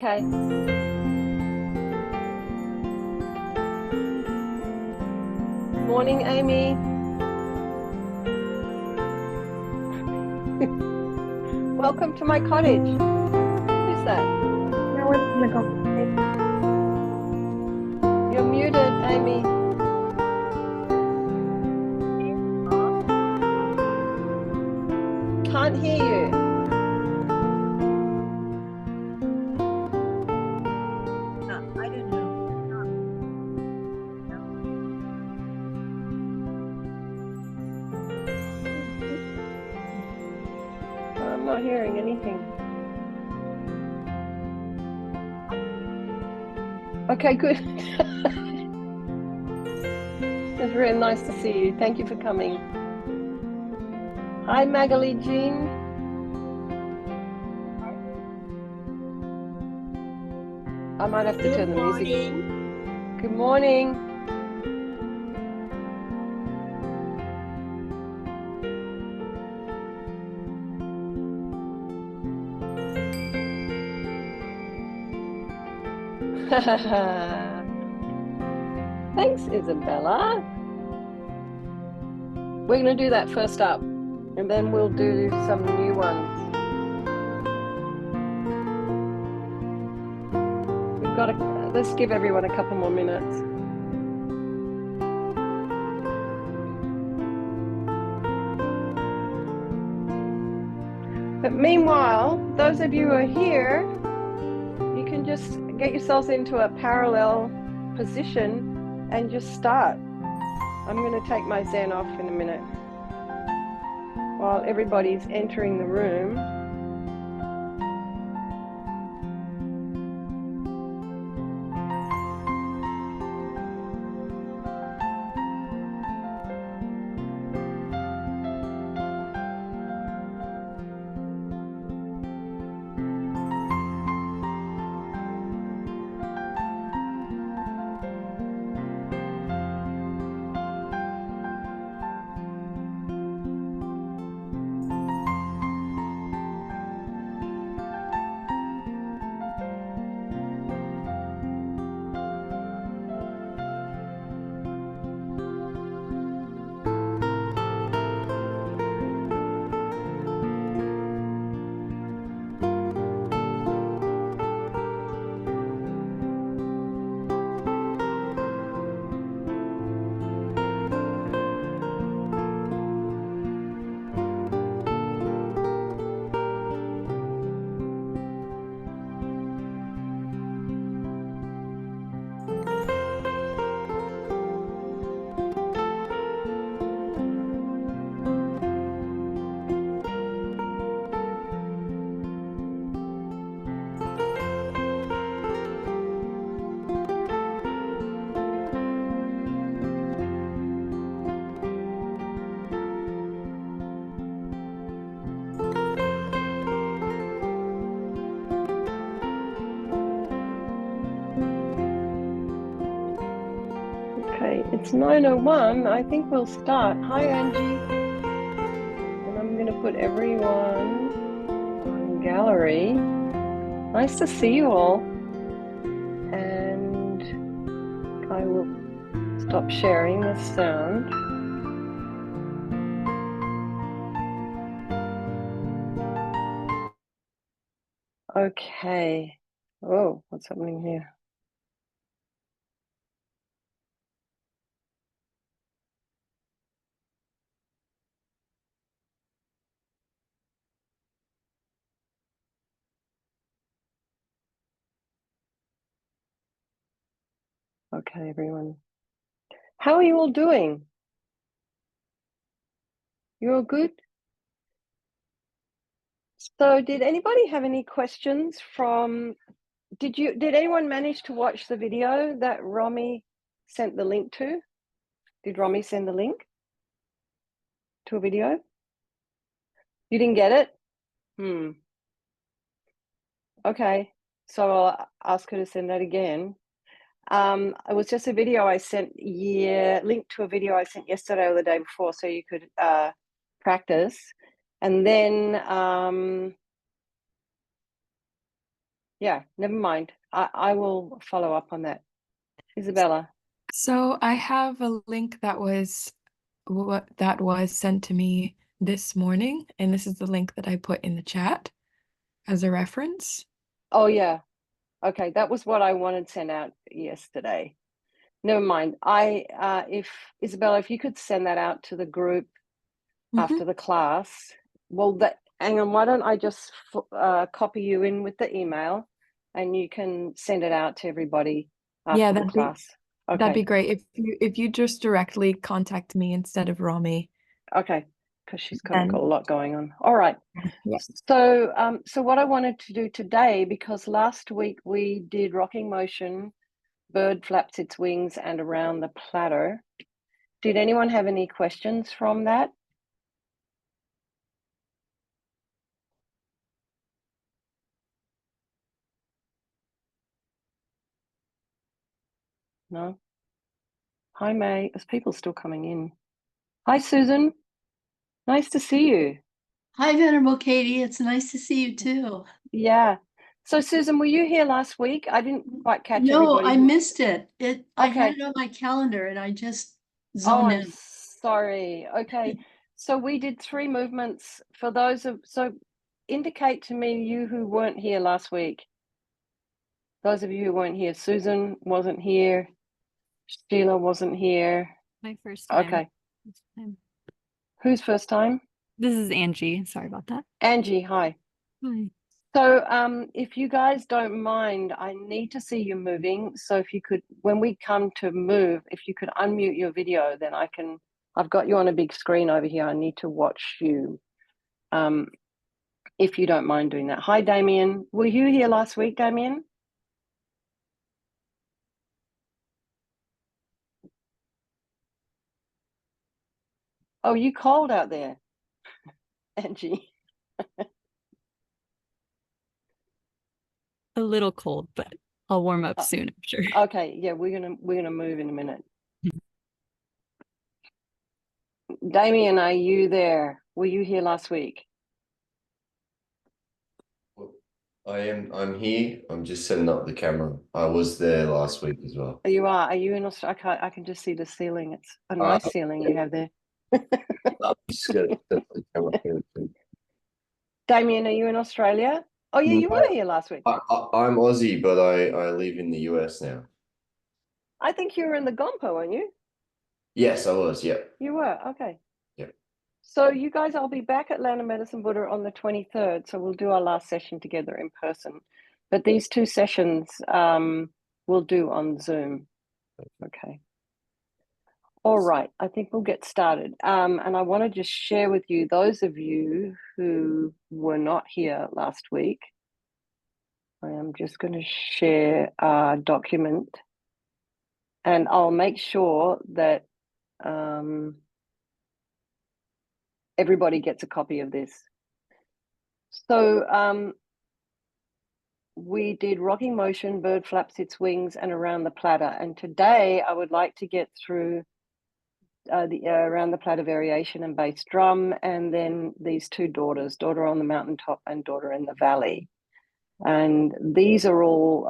Okay. Morning, Amy. Welcome to my cottage. Who's that? Now we're in the conversation. You're muted, Amy. Can't hear you. I don't know. I'm not hearing anything. Okay, good. It's really nice to see you. Thank you for coming. Hi, Magali Jean. I might have to turn the music. Good morning. Thanks, Isabella. We're going to do that first up, and then we'll do some new ones. We've got to, let's give everyone a couple more minutes. But meanwhile, those of you who are here, you can just get yourselves into a parallel position and just start. I'm going to take my Zen off in a minute while everybody's entering the room. Okay, it's 9:01. I think we'll start. Hi, Angie. And I'm going to put everyone on gallery. Nice to see you all. And I will stop sharing the sound. Okay. Oh, what's happening here? Okay, everyone. How are you all doing? You all good? So did anybody have any questions from, did anyone manage to watch the video that Romy sent the link to? Did Romy send the link to a video? You didn't get it? Okay, so I'll ask her to send that again. It was just a video I sent, linked to a video I sent yesterday or the day before, so you could practice. And then, Yeah, never mind. I will follow up on that. Isabella. So I have a link that was sent to me this morning, and this is the link that I put in the chat as a reference. Oh yeah. Okay, that was what I wanted sent out yesterday. Never mind. If Isabella, if you could send that out to the group after the class. Well, hang on, why don't I just copy you in with the email and you can send it out to everybody after the class. Okay. That'd be great if you just directly contact me instead of Romy. Okay, because she's got a lot going on. All right. Yeah. So what I wanted to do today, because last week we did rocking motion, bird flaps its wings and around the platter. Did anyone have any questions from that? No? Hi, May. There's people still coming in. Hi, Susan. Nice to see you. Hi, Venerable Katy. It's nice to see you too. Yeah. So, Susan, were you here last week? I didn't quite catch No, everybody. I missed it. I Okay. had it on my calendar and I just Oh, zoned I'm in. sorry. Okay. So we did 3 movements for those so indicate to me you who weren't here last week. Those of you who weren't here. Susan wasn't here. Sheila wasn't here. My first time. Okay. First time. Who's first time? This is Angie. Sorry about that. Angie, hi. Hi. So if you guys don't mind, I need to see you moving. So if you could, when we come to move, if you could unmute your video, then I've got you on a big screen over here. I need to watch you. If you don't mind doing that. Hi, Damien. Were you here last week, Damien? Oh, you cold out there, Angie. A little cold, but I'll warm up soon, I'm sure. Okay, yeah, we're gonna move in a minute. Damien, are you there? Were you here last week? I'm here. I'm just setting up the camera. I was there last week as well. You are. Are you in Australia? I can just see the ceiling. It's a nice ceiling you have there. I'm just gonna set the camera here too. Damien, are you in Australia? Oh yeah, you were here last week. I'm Aussie, but I live in the US now. I think you were in the Gompo, weren't you? Yes, I was. Yeah. You were. Okay. Yeah. So you guys, I'll be back at Land of Medicine Buddha on the 23rd. So we'll do our last session together in person. But these 2 sessions we'll do on Zoom. Okay. All right. I think we'll get started. And I want to just share with you, those of you who were not here last week, I am just going to share a document. And I'll make sure that everybody gets a copy of this. So we did rocking motion, bird flaps its wings and around the platter. And today I would like to get through the around the platter variation and bass drum, and then these 2 daughters, daughter on the mountaintop and daughter in the valley. And these are all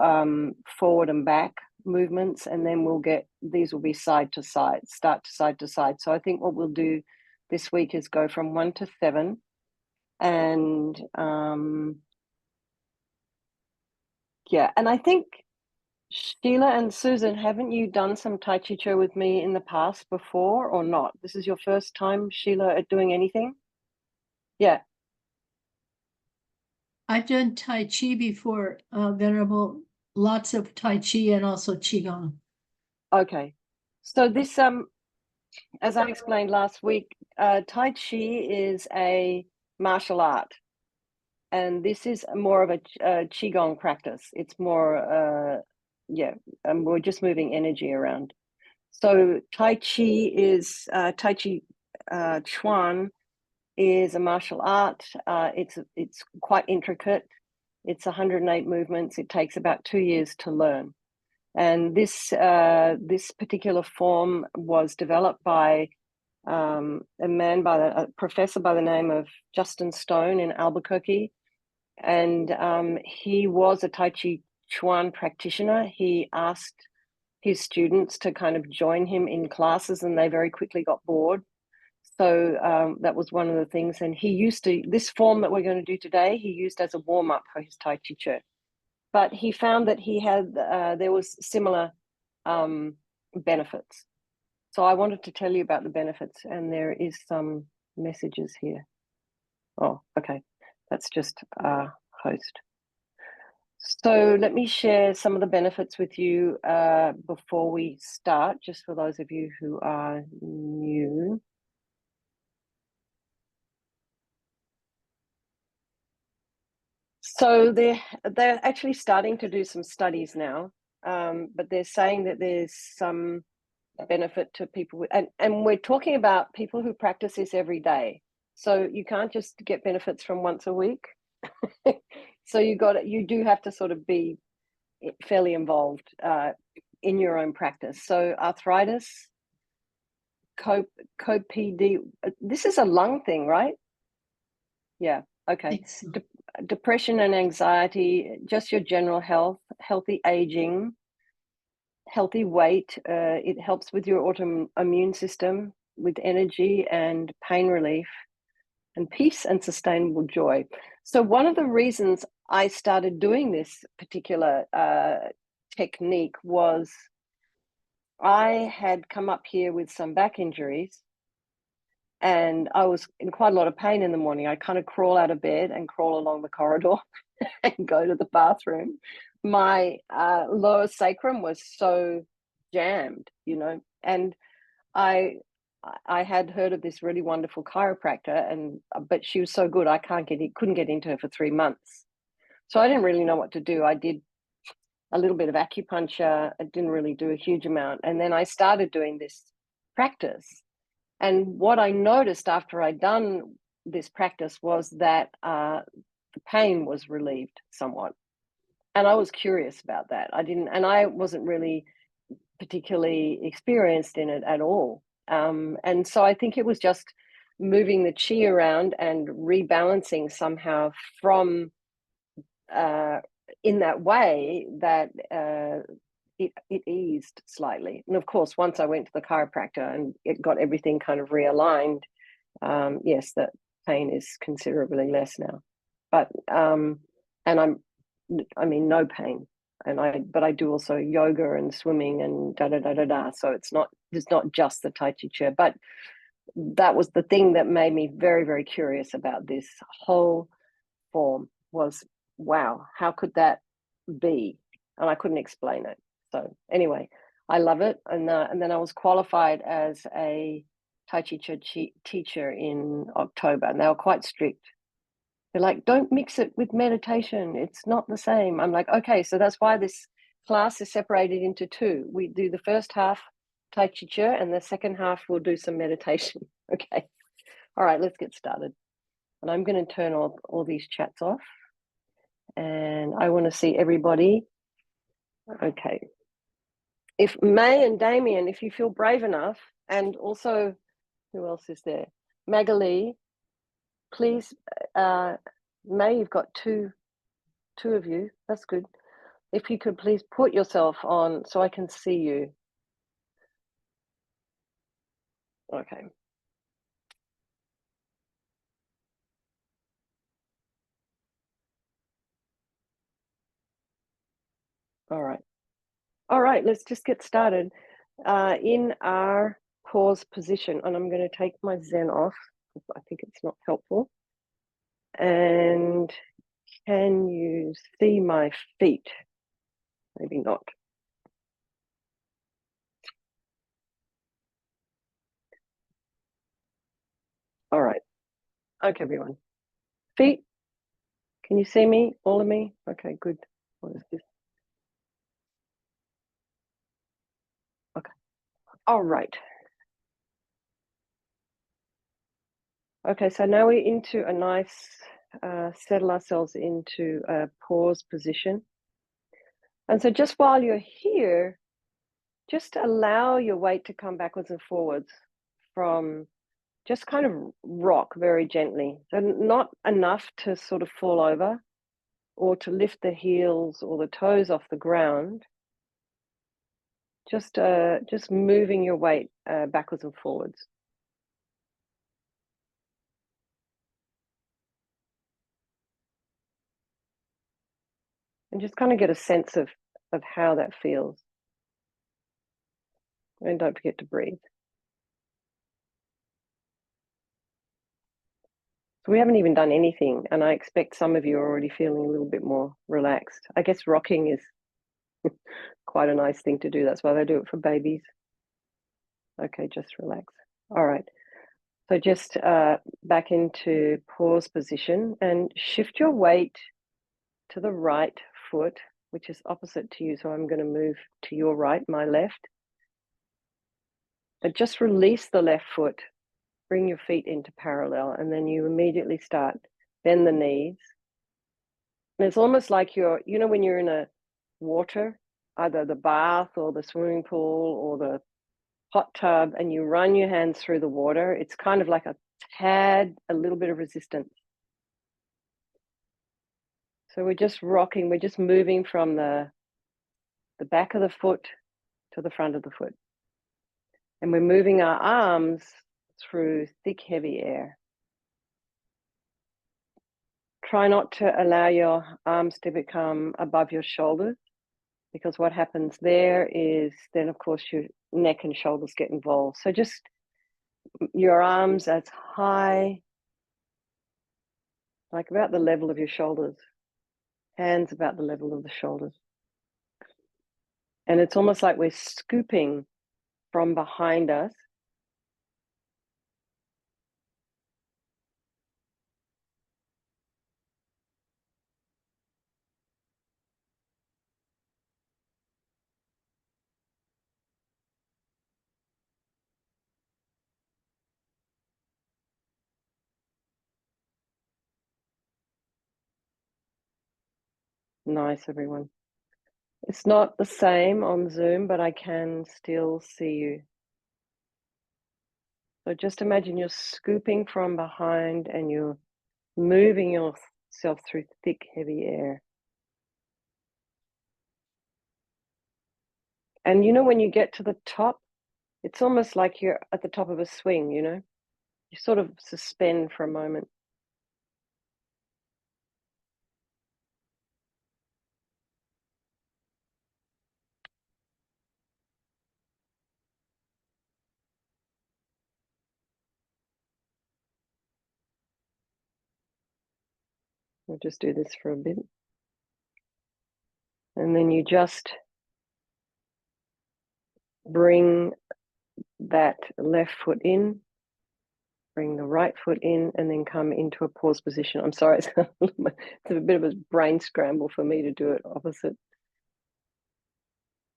forward and back movements, and then these will be side to side, start to side to side. So I think what we'll do this week is go from 1 to 7, and yeah, and I think Sheila and Susan, haven't you done some Tai Chi Chuan with me in the past before or not? This is your first time, Sheila, at doing anything? Yeah. I've done Tai Chi before, Venerable. Lots of Tai Chi and also Qigong. Okay. So this, as I explained last week, Tai Chi is a martial art. And this is more of a Qigong practice. It's more, we're just moving energy around. So Tai Chi is, Tai Chi Chuan is a martial art. It's quite intricate. It's 108 movements. It takes about 2 years to learn. And this particular form was developed by a professor by the name of Justin Stone in Albuquerque. and he was a Tai Chi Chuan practitioner. He asked his students to kind of join him in classes, and they very quickly got bored. So that was one of the things. And he used to, this form that we're going to do today, he used as a warm-up for his Tai Chi Chuan. But he found that he had, there was similar benefits. So I wanted to tell you about the benefits, and there is some messages here. Oh, okay. That's just host. So let me share some of the benefits with you before we start, just for those of you who are new. So they're actually starting to do some studies now, but they're saying that there's some benefit to people, and we're talking about people who practice this every day. So you can't just get benefits from once a week. So you do have to sort of be fairly involved in your own practice. So arthritis, COPD, this is a lung thing, right? Yeah, okay. Depression and anxiety, just your general health, healthy aging, healthy weight. It helps with your autoimmune system, with energy and pain relief, and peace and sustainable joy. So one of the reasons I started doing this particular technique was I had come up here with some back injuries, and I was in quite a lot of pain in the morning. I kind of crawl out of bed and crawl along the corridor and go to the bathroom. My lower sacrum was so jammed, you know, and I had heard of this really wonderful chiropractor, and but she was so good, I couldn't get into her for 3 months. So I didn't really know what to do. I did a little bit of acupuncture. I didn't really do a huge amount, and then I started doing this practice. And what I noticed after I'd done this practice was that the pain was relieved somewhat, and I was curious about that. I wasn't really particularly experienced in it at all. And so I think it was just moving the chi around and rebalancing somehow from in that way that it eased slightly. And of course, once I went to the chiropractor and it got everything kind of realigned, yes, that pain is considerably less now. But and I mean, no pain. But I do also yoga and swimming and da. So it's not just the Tai Chi chair. But that was the thing that made me very, very curious about this whole form was, wow, how could that be? And I couldn't explain it. So anyway, I love it. And then I was qualified as a Tai Chi teacher in October, and they were quite strict. They're like, don't mix it with meditation. It's not the same. I'm like, okay, so that's why this class is separated into two. We do the first half Tai Chi Chuan, and the second half we'll do some meditation. Okay. All right, let's get started. And I'm going to turn all these chats off. And I want to see everybody. Okay. If May and Damien, if you feel brave enough, and also, who else is there? Magali, please, May, you've got two of you. That's good. If you could please put yourself on so I can see you. Okay. All right. All right, let's just get started in our pause position. And I'm going to take my Zen off. I think it's not helpful. And can you see my feet? Maybe not. All right. Okay, everyone. Feet. Can you see me? All of me? Okay, good. What is this? Okay. All right. Okay, so now we're into a nice, settle ourselves into a pause position. And so just while you're here, just allow your weight to come backwards and forwards from just kind of rock very gently. So not enough to sort of fall over, or to lift the heels or the toes off the ground, just moving your weight backwards and forwards. And just kind of get a sense of how that feels. And don't forget to breathe. So we haven't even done anything, and I expect some of you are already feeling a little bit more relaxed. I guess rocking is quite a nice thing to do. That's why they do it for babies. Okay, just relax. All right. So just back into pause position and shift your weight to the right foot, which is opposite to you. So I'm going to move to your right, my left. But just release the left foot. Bring your feet into parallel, and then you immediately start, bend the knees. And it's almost like when you're in a water, either the bath or the swimming pool or the hot tub, and you run your hands through the water, it's kind of like a little bit of resistance. So we're just rocking, we're just moving from the back of the foot to the front of the foot. And we're moving our arms through thick, heavy air. Try not to allow your arms to become above your shoulders, because what happens there is then, of course, your neck and shoulders get involved. So just your arms as high, like about the level of your shoulders, hands about the level of the shoulders. And it's almost like we're scooping from behind us. Nice, everyone. It's not the same on Zoom, but I can still see you. So just imagine you're scooping from behind and you're moving yourself through thick, heavy air. And when you get to the top, it's almost like you're at the top of a swing, You sort of suspend for a moment. We'll just do this for a bit. And then you just bring that left foot in, bring the right foot in, and then come into a pause position. I'm sorry, it's a bit of a brain scramble for me to do it opposite.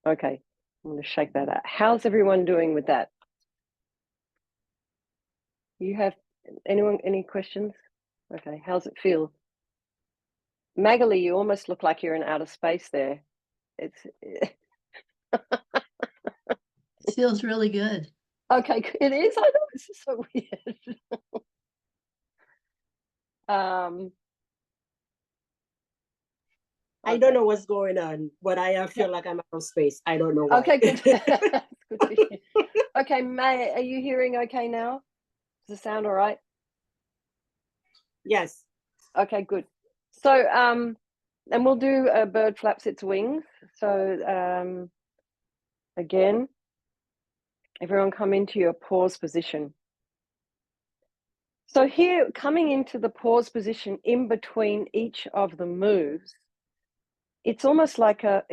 Okay, I'm going to shake that out. How's everyone doing with that? You have any questions? Okay, how's it feel? Magali, you almost look like you're in outer space there. It's It feels really good. okay. It is. I know, this is so weird. I don't know what's going on, but I feel like I'm out of space. I don't know why. Okay, good. Good to hear. Okay, May, are you hearing okay now? Does it sound all right? Yes. Okay, good. So, and we'll do a bird flaps its wings. So, again, everyone come into your pause position. So here, coming into the pause position in between each of the moves, it's almost like a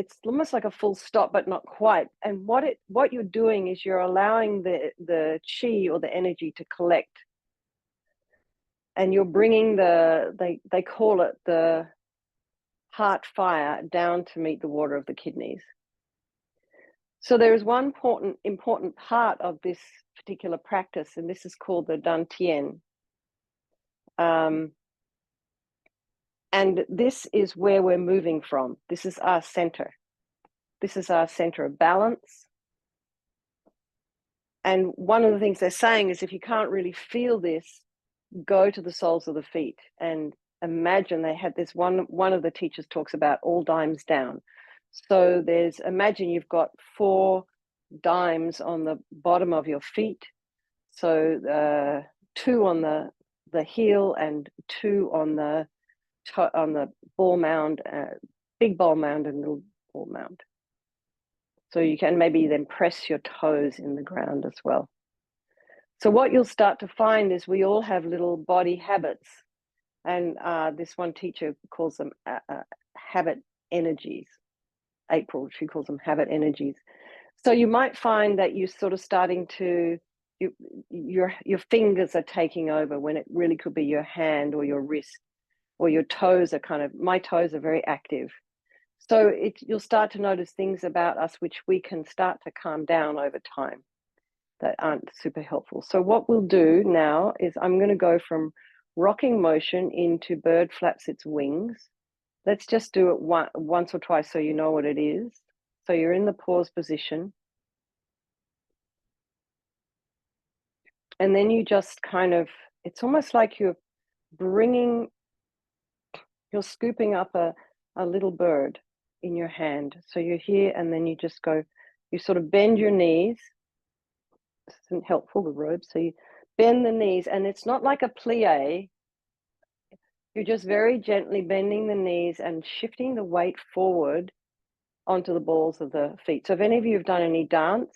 full stop, but not quite. And what you're doing is you're allowing the chi or the energy to collect, and you're bringing they call it the heart fire down to meet the water of the kidneys. So there is one important part of this particular practice, and this is called the Dantian. And this is where we're moving from. This is our center. This is our center of balance. And one of the things they're saying is if you can't really feel this, go to the soles of the feet and imagine they had this one of the teachers talks about all dimes down. So imagine you've got 4 dimes on the bottom of your feet. So 2 on the heel and 2 on the ball mound, big ball mound and little ball mound. So you can maybe then press your toes in the ground as well. So what you'll start to find is we all have little body habits, and this one teacher calls them habit energies. April, she calls them habit energies. So you might find that you're sort of starting to, your fingers are taking over when it really could be your hand or your wrist, or your toes are my toes are very active. So you'll start to notice things about us which we can start to calm down over time that aren't super helpful. So what we'll do now is I'm going to go from rocking motion into bird flaps its wings. Let's just do it once or twice so you know what it is. So you're in the pause position. And then you just it's almost like you're scooping up a little bird in your hand. So you're here, and then you just go, you sort of bend your knees. This isn't helpful, the robe. So you bend the knees, and it's not like a plie. You're just very gently bending the knees and shifting the weight forward onto the balls of the feet. So if any of you have done any dance,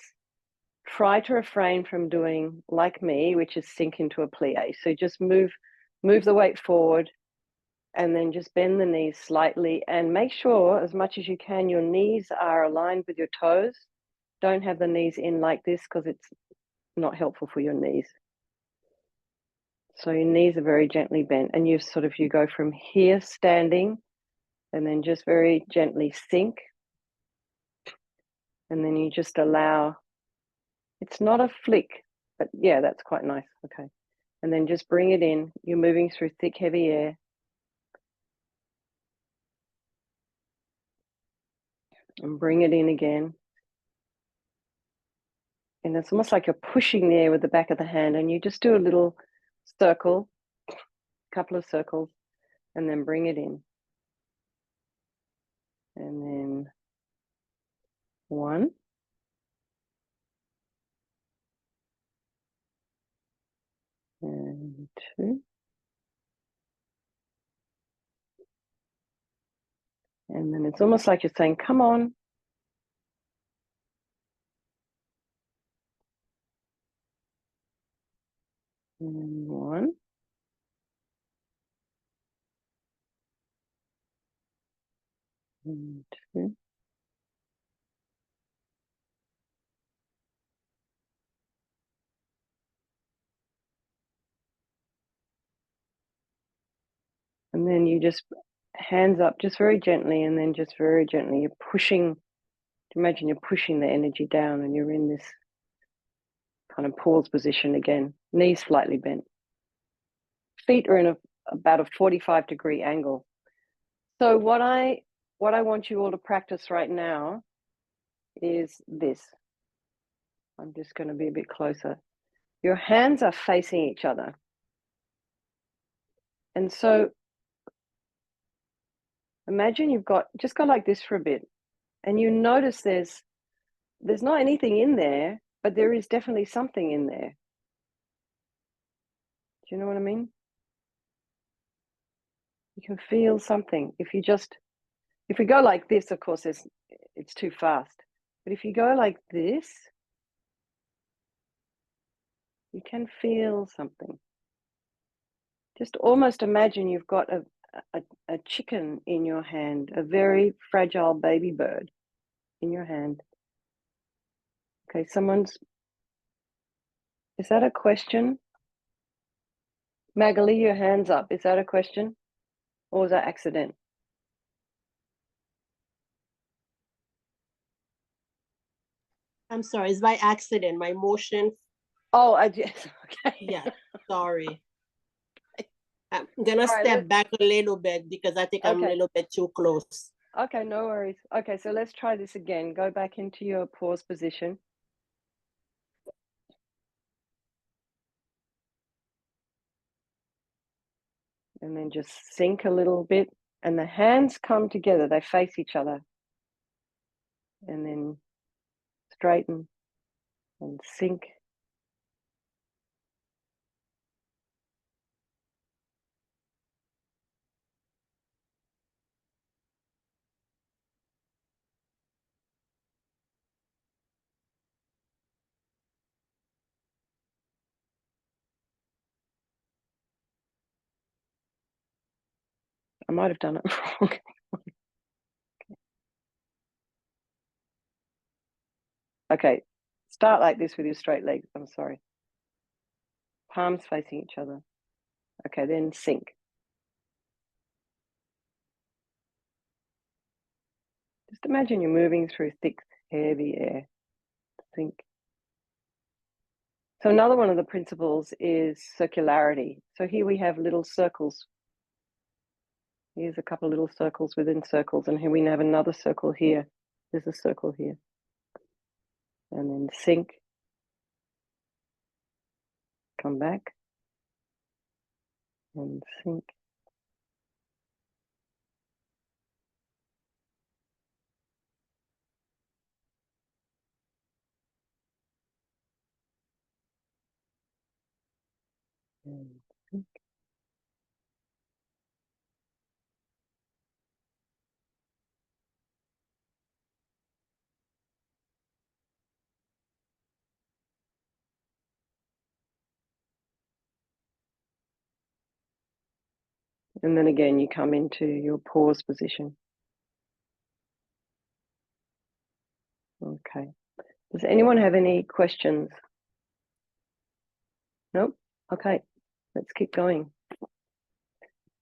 try to refrain from doing like me, which is sink into a plie. So just move the weight forward, and then just bend the knees slightly, and make sure as much as you can your knees are aligned with your toes. Don't have the knees in like this, because it's not helpful for your knees. So your knees are very gently bent, and you go from here standing, and then just very gently sink, and then you just allow, it's not a flick, but yeah, that's quite nice. Okay. And then just bring it in. You're moving through thick, heavy air. And bring it in again. And it's almost like you're pushing the air with the back of the hand, and you just do a little circle, a couple of circles, and then bring it in. And then 1. And 2. And then it's almost like you're saying, come on. And 1. And 2. And then you just hands up just very gently, and then just very gently you're pushing. Imagine you're pushing the energy down, and you're in this kind of pause position again, knees slightly bent. Feet are in about a 45-degree angle. So what I want you all to practice right now is this. I'm just going to be a bit closer. Your hands are facing each other. And so imagine you've just go like this for a bit, and you notice there's not anything in there, but there is definitely something in there. Do you know what I mean? You can feel something. If we go like this, of course, it's too fast. But if you go like this, you can feel something. Just almost imagine you've got a chicken in your hand, a very fragile baby bird in your hand. Okay, is that a question? Magali, your hand's up. Is that a question? Or was that accident? I'm sorry, it's by accident. My motion. Oh, I just, okay. Yeah, sorry. I'm gonna right, step back a little bit because I think I'm a Okay. little bit too close. Okay, no worries. Okay, so let's try this again. Go back into your pause position. And then just sink a little bit. And the hands come together. They face each other. And then straighten and sink. I might have done it wrong. Okay, start like this with your straight legs. I'm sorry. Palms facing each other. Okay, then sink. Just imagine you're moving through thick, heavy air. Sink. So another one of the principles is circularity. So here we have little circles. Here's a couple of little circles within circles, and here we have another circle here. There's a circle here. And then sink. Come back. And sink. And sink. And then again, you come into your pause position. Okay. Does anyone have any questions? Nope. Okay. Let's keep going.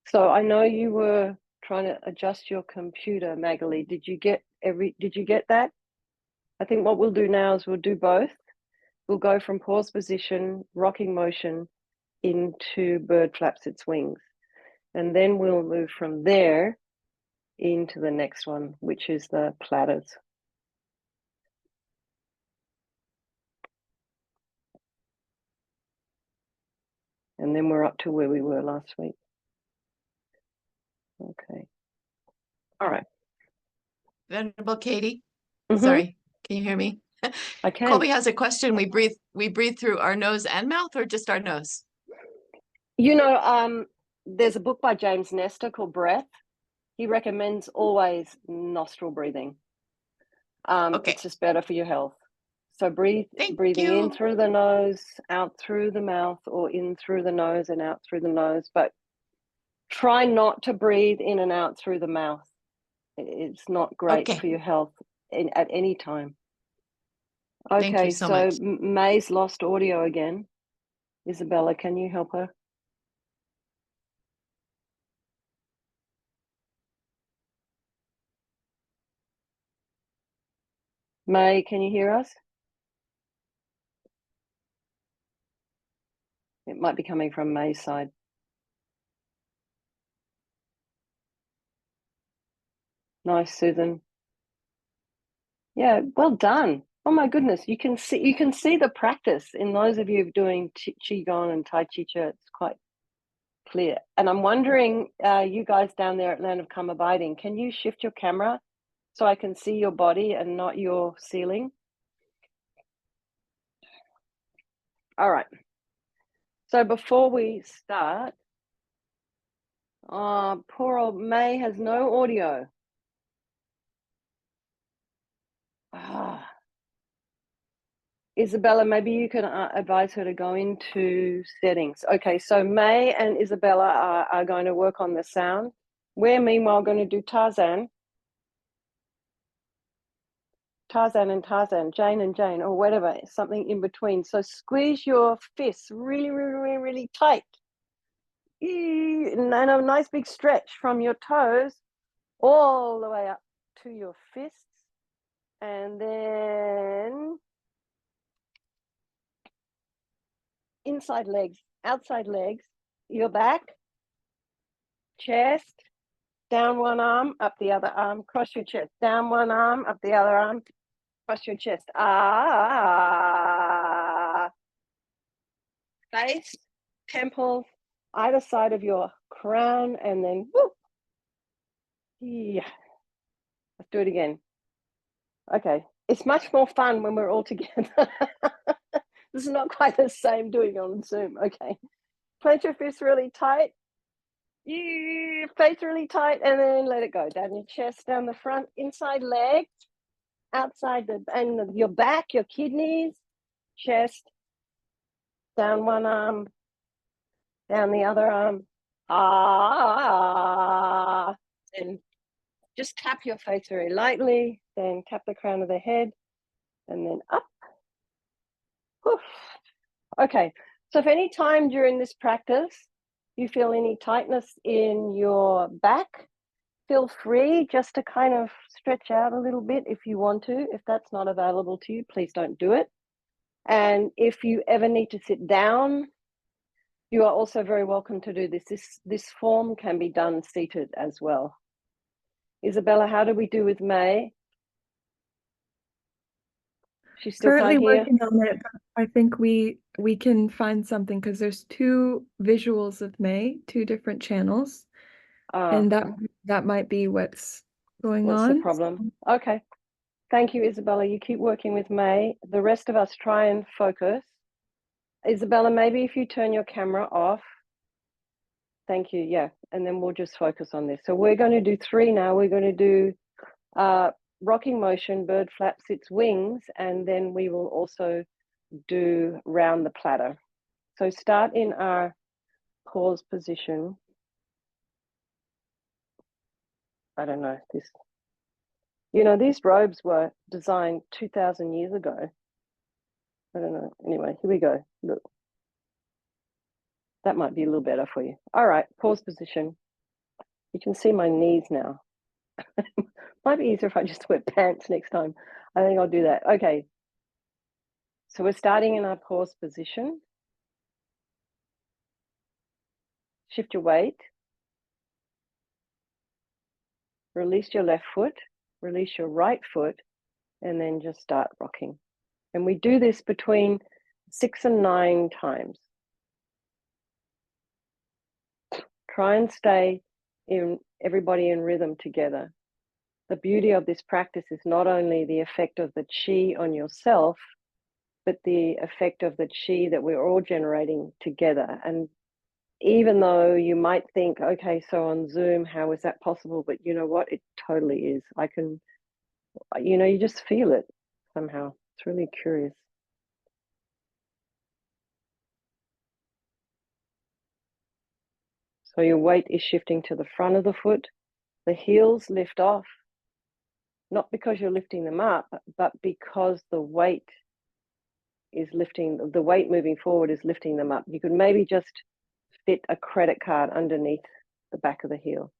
So I know you were trying to adjust your computer, Magali. Did you get that? I think what we'll do now is we'll do both. We'll go from pause position, rocking motion, into bird flaps its wings. And then we'll move from there into the next one, which is the platters. And then we're up to where we were last week. Okay. All right. Venerable Katy, Mhm. sorry, can you hear me? I can. Colby has a question. We breathe through our nose and mouth, or just our nose? You know, there's a book by James Nestor called Breath. He recommends always nostril breathing. Okay. It's just better for your health. So Thank breathing in you. through the nose, out through the mouth, or in through the nose and out through the nose. But try not to breathe in and out through the mouth. It's not great Okay. for your health at any time. Thank you Okay, so so much. May's lost audio again. Isabella, can you help her? May, can you hear us? It might be coming from May's side. Nice, Susan. Yeah, well done. Oh my goodness, you can see the practice in those of you doing Qigong and Tai Chi Chi. It's quite clear. And I'm wondering, you guys down there at Land of Karma Abiding, can you shift your camera so I can see your body and not your ceiling? All right. So before we start, poor old May has no audio. Isabella, maybe you can advise her to go into settings. Okay, so May and Isabella are going to work on the sound. We're meanwhile going to do Tarzan. Tarzan and Tarzan, Jane and Jane, or whatever, something in between. So squeeze your fists really, really, really, really tight. And a nice big stretch from your toes all the way up to your fists. And then inside legs, outside legs, your back, chest, down one arm, up the other arm, cross your chest, down one arm, up the other arm, cross your chest. Face, temples, either side of your crown, and then whoop. Yeah. Let's do it again. Okay. It's much more fun when we're all together. This is not quite the same doing on Zoom. Okay. Clench your fists really tight. You face really tight, and then let it go. Down your chest, down the front, inside legs, outside and your back, your kidneys, chest, down one arm, down the other arm. Ah, and just tap your face very lightly, then tap the crown of the head, and then up. Whew. Okay, so if any time during this practice you feel any tightness in your back, feel free just to kind of stretch out a little bit if you want to. If that's not available to you, please don't do it. And if you ever need to sit down, you are also very welcome to do this. This form can be done seated as well. Isabella, how do we do with May? She still Currently can't hear? working on it, but I think we can find something because there's two visuals of May, two different channels, and that might be what's going what's on. the problem? Okay. Thank you, Isabella. You keep working with May. The rest of us try and focus. Isabella, maybe if you turn your camera off. Thank you. Yeah. And then we'll just focus on this. So we're going to do 3 now. We're going to do rocking motion, bird flaps its wings, and then we will also do round the platter. So start in our pause position. I don't know this. You know, these robes were designed 2,000 years ago. I don't know. Anyway, here we go. Look. That might be a little better for you. All right, pause position. You can see my knees now. Might be easier if I just wear pants next time. I think I'll do that. Okay. So we're starting in our pause position. Shift your weight. Release your left foot. Release your right foot. And then just start rocking. And we do this between 6 and 9 times. Try and stay everybody in rhythm together. The beauty of this practice is not only the effect of the chi on yourself, but the effect of the chi that we're all generating together. And even though you might think, okay, so on Zoom, how is that possible? But you know what? It totally is. I can, you know, you just feel it somehow. It's really curious. So your weight is shifting to the front of the foot. The heels lift off, not because you're lifting them up, but because the weight is lifting, the weight moving forward is lifting them up. You could maybe just fit a credit card underneath the back of the heel.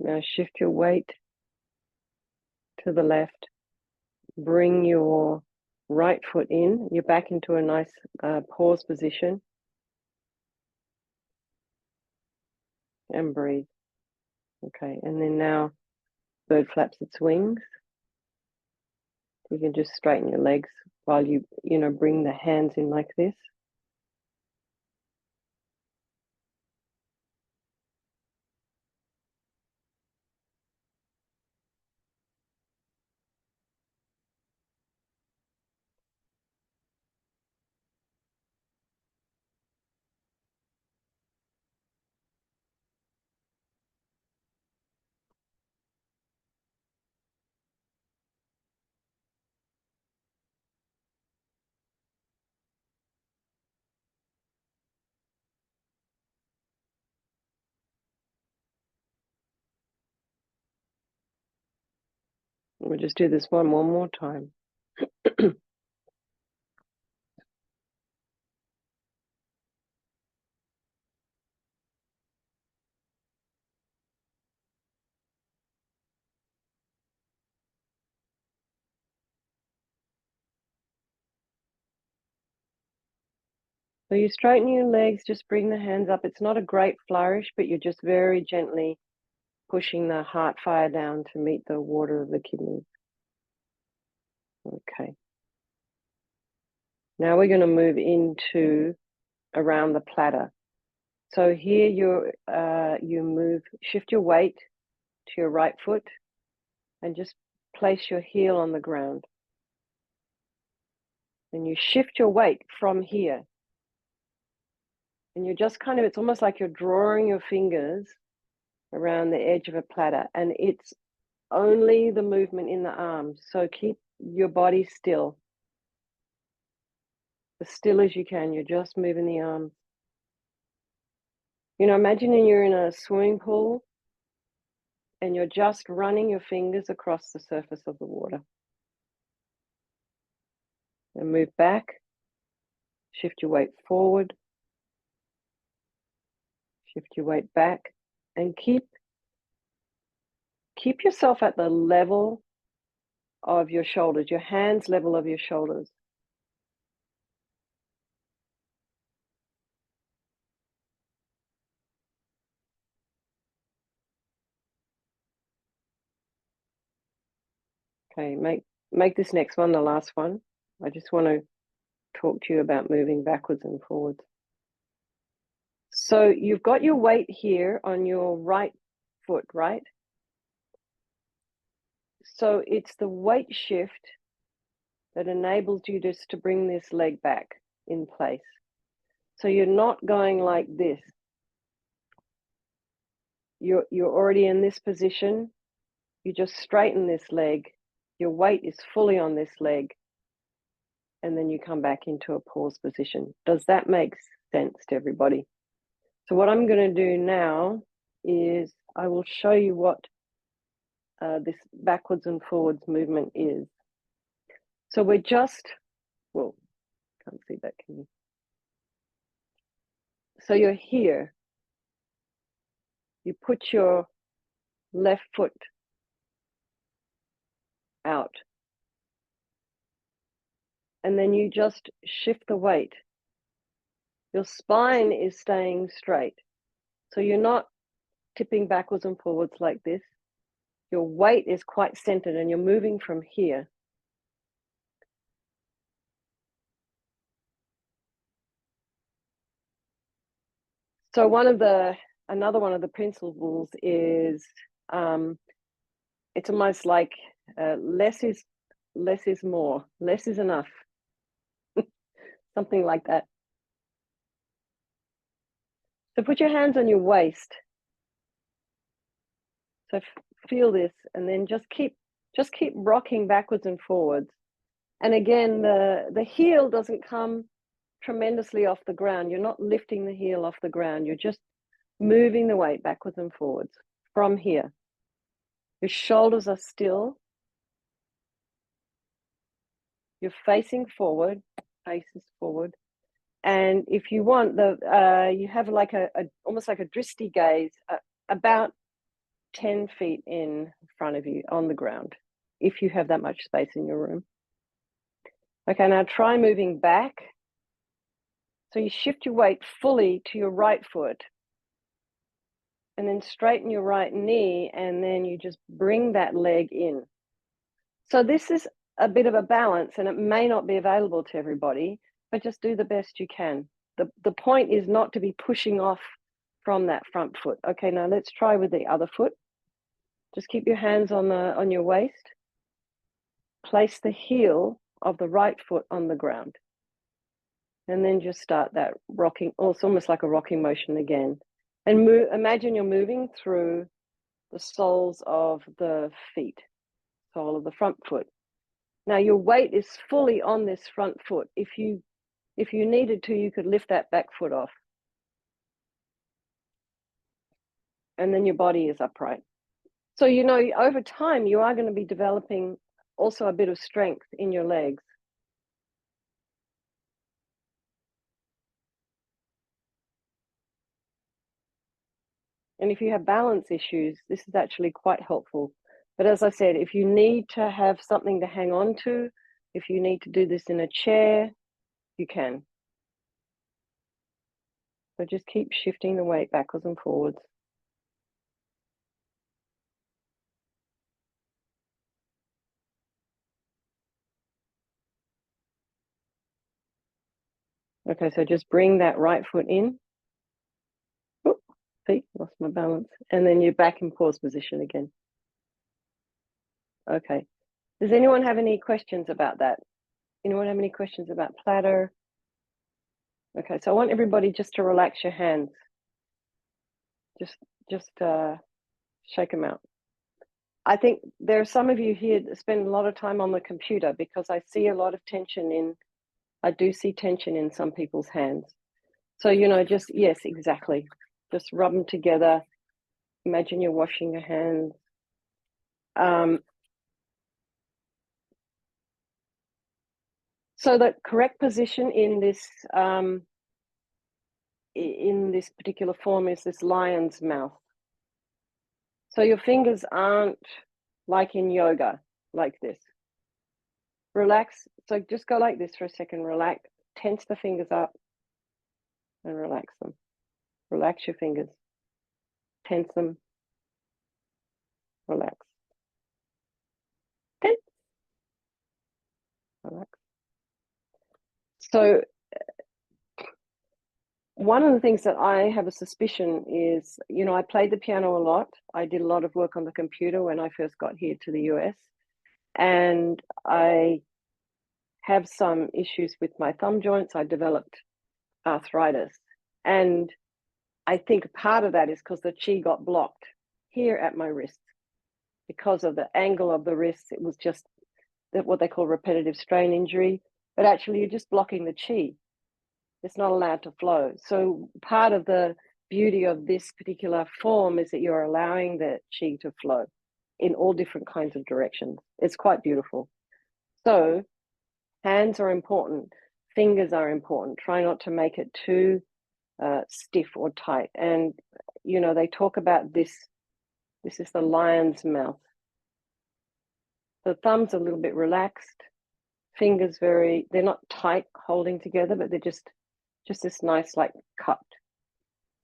Now shift your weight to the left. Bring your right foot in. You're back into a nice pause position. And breathe. Okay, and then now bird flaps its wings. You can just straighten your legs while you bring the hands in like this. We'll just do this one more time. So you straighten your legs, just bring the hands up. It's not a great flourish, but you're just very gently pushing the heart fire down to meet the water of the kidneys. Okay. Now we're going to move into around the platter. So here you shift your weight to your right foot and just place your heel on the ground. And you shift your weight from here. And you're just kind of, it's almost like you're drawing your fingers around the edge of a platter, and it's only the movement in the arms. So keep your body still, as still as you can. You're just moving the arms. You know, imagining you're in a swimming pool and you're just running your fingers across the surface of the water. And move back, shift your weight forward, shift your weight back, and keep yourself at the level of your shoulders, your hands level of your shoulders. Okay, make this next one the last one. I just want to talk to you about moving backwards and forwards. So you've got your weight here on your right foot, right? So it's the weight shift that enables you just to bring this leg back in place. So you're not going like this. You're already in this position. You just straighten this leg. Your weight is fully on this leg. And then you come back into a pause position. Does that make sense to everybody? So what I'm going to do now is I will show you what this backwards and forwards movement is. So we're just, well, can't see that, can you? So you're here. You put your left foot out. And then you just shift the weight. Your spine is staying straight. So you're not tipping backwards and forwards like this. Your weight is quite centered and you're moving from here. So another one of the principles is, it's almost like less is more, less is enough, something like that. So put your hands on your waist. So feel this, and then just keep rocking backwards and forwards. And again, the heel doesn't come tremendously off the ground. You're not lifting the heel off the ground. You're just moving the weight backwards and forwards from here. Your shoulders are still. You're facing forward, faces forward. And if you want, you have like almost like a drishti gaze, about 10 feet in front of you on the ground, if you have that much space in your room. Okay, now try moving back. So you shift your weight fully to your right foot, and then straighten your right knee, and then you just bring that leg in. So this is a bit of a balance, and it may not be available to everybody, but just do the best you can. The point is not to be pushing off from that front foot. Okay, now let's try with the other foot. Just keep your hands on your waist. Place the heel of the right foot on the ground. And then just start that rocking, oh, it's almost like a rocking motion again. And imagine you're moving through the soles of the feet, sole of the front foot. Now your weight is fully on this front foot. If you needed to, you could lift that back foot off. And then your body is upright. So, you know, over time, you are going to be developing also a bit of strength in your legs. And if you have balance issues, this is actually quite helpful. But as I said, if you need to have something to hang on to, if you need to do this in a chair, you can. So just keep shifting the weight backwards and forwards. Okay, so just bring that right foot in. Oop, see, lost my balance. And then you're back in pause position again. Okay. Does anyone have any questions about that? Anyone have any questions about platter? Okay, so I want everybody just to relax your hands. Just shake them out. I think there are some of you here that spend a lot of time on the computer because I see a lot of tension in, I do see tension in some people's hands. So, you know, just, yes, exactly. Just rub them together. Imagine you're washing your hands. So the correct position in this particular form is this lion's mouth. So your fingers aren't like in yoga, like this. Relax. So just go like this for a second. Relax. Tense the fingers up and relax them. Relax your fingers. Tense them. Relax. Tense. Relax. So one of the things that I have a suspicion is, you know, I played the piano a lot. I did a lot of work on the computer when I first got here to the US. And I have some issues with my thumb joints. I developed arthritis. And I think part of that is because the chi got blocked here at my wrist. Because of the angle of the wrist, it was just what they call repetitive strain injury. But actually, you're just blocking the chi. It's not allowed to flow. So part of the beauty of this particular form is that you're allowing the chi to flow in all different kinds of directions. It's quite beautiful. So hands are important. Fingers are important. Try not to make it too stiff or tight. And, you know, they talk about this. This is the lion's mouth. The thumb's a little bit relaxed. Fingers they're not tight holding together, but they're just this nice like cut.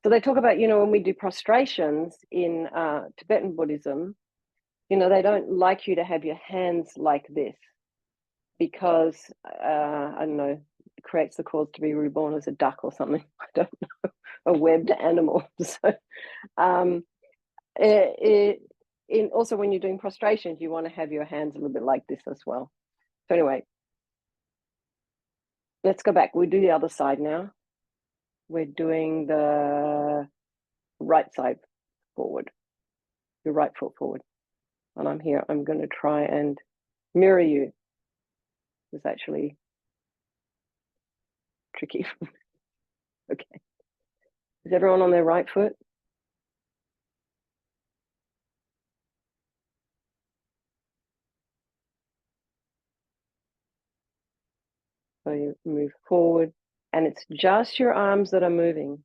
So they talk about, you know, when we do prostrations in Tibetan Buddhism, you know, they don't like you to have your hands like this because, I don't know, it creates the cause to be reborn as a duck or something. I don't know, a webbed animal. So also when you're doing prostrations, you want to have your hands a little bit like this as well. So anyway, let's go back. We'll do the other side now. We're doing the right side forward, your right foot forward. And I'm here. I'm going to try and mirror you. It's actually tricky. Okay. Is everyone on their right foot? So you move forward, and it's just your arms that are moving.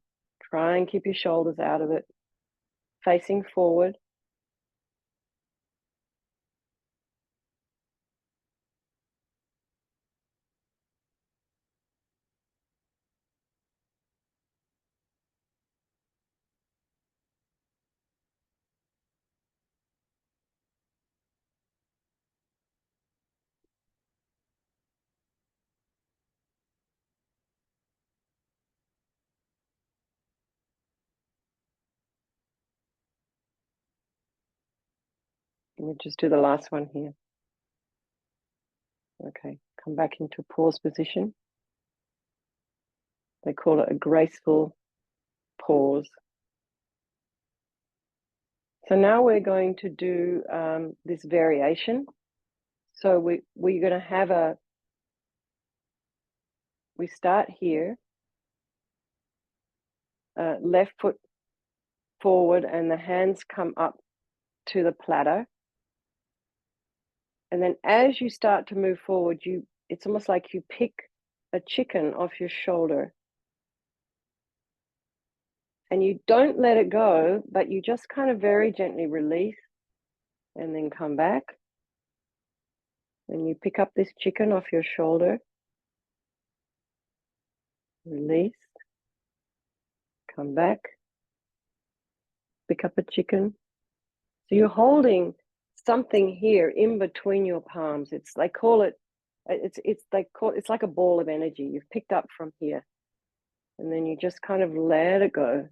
Try and keep your shoulders out of it. Facing forward. Let me just do the last one here. Okay, come back into pause position. They call it a graceful pause. So now we're going to do this variation. So we're going to have we start here, left foot forward, and the hands come up to the platter. And then as you start to move forward, it's almost like you pick a chicken off your shoulder. And you don't let it go, but you just kind of very gently release and then come back. And you pick up this chicken off your shoulder. Release. Come back. Pick up a chicken. So you're holding something here in between your palms. It's like a ball of energy you've picked up from here. And then you just kind of let it go.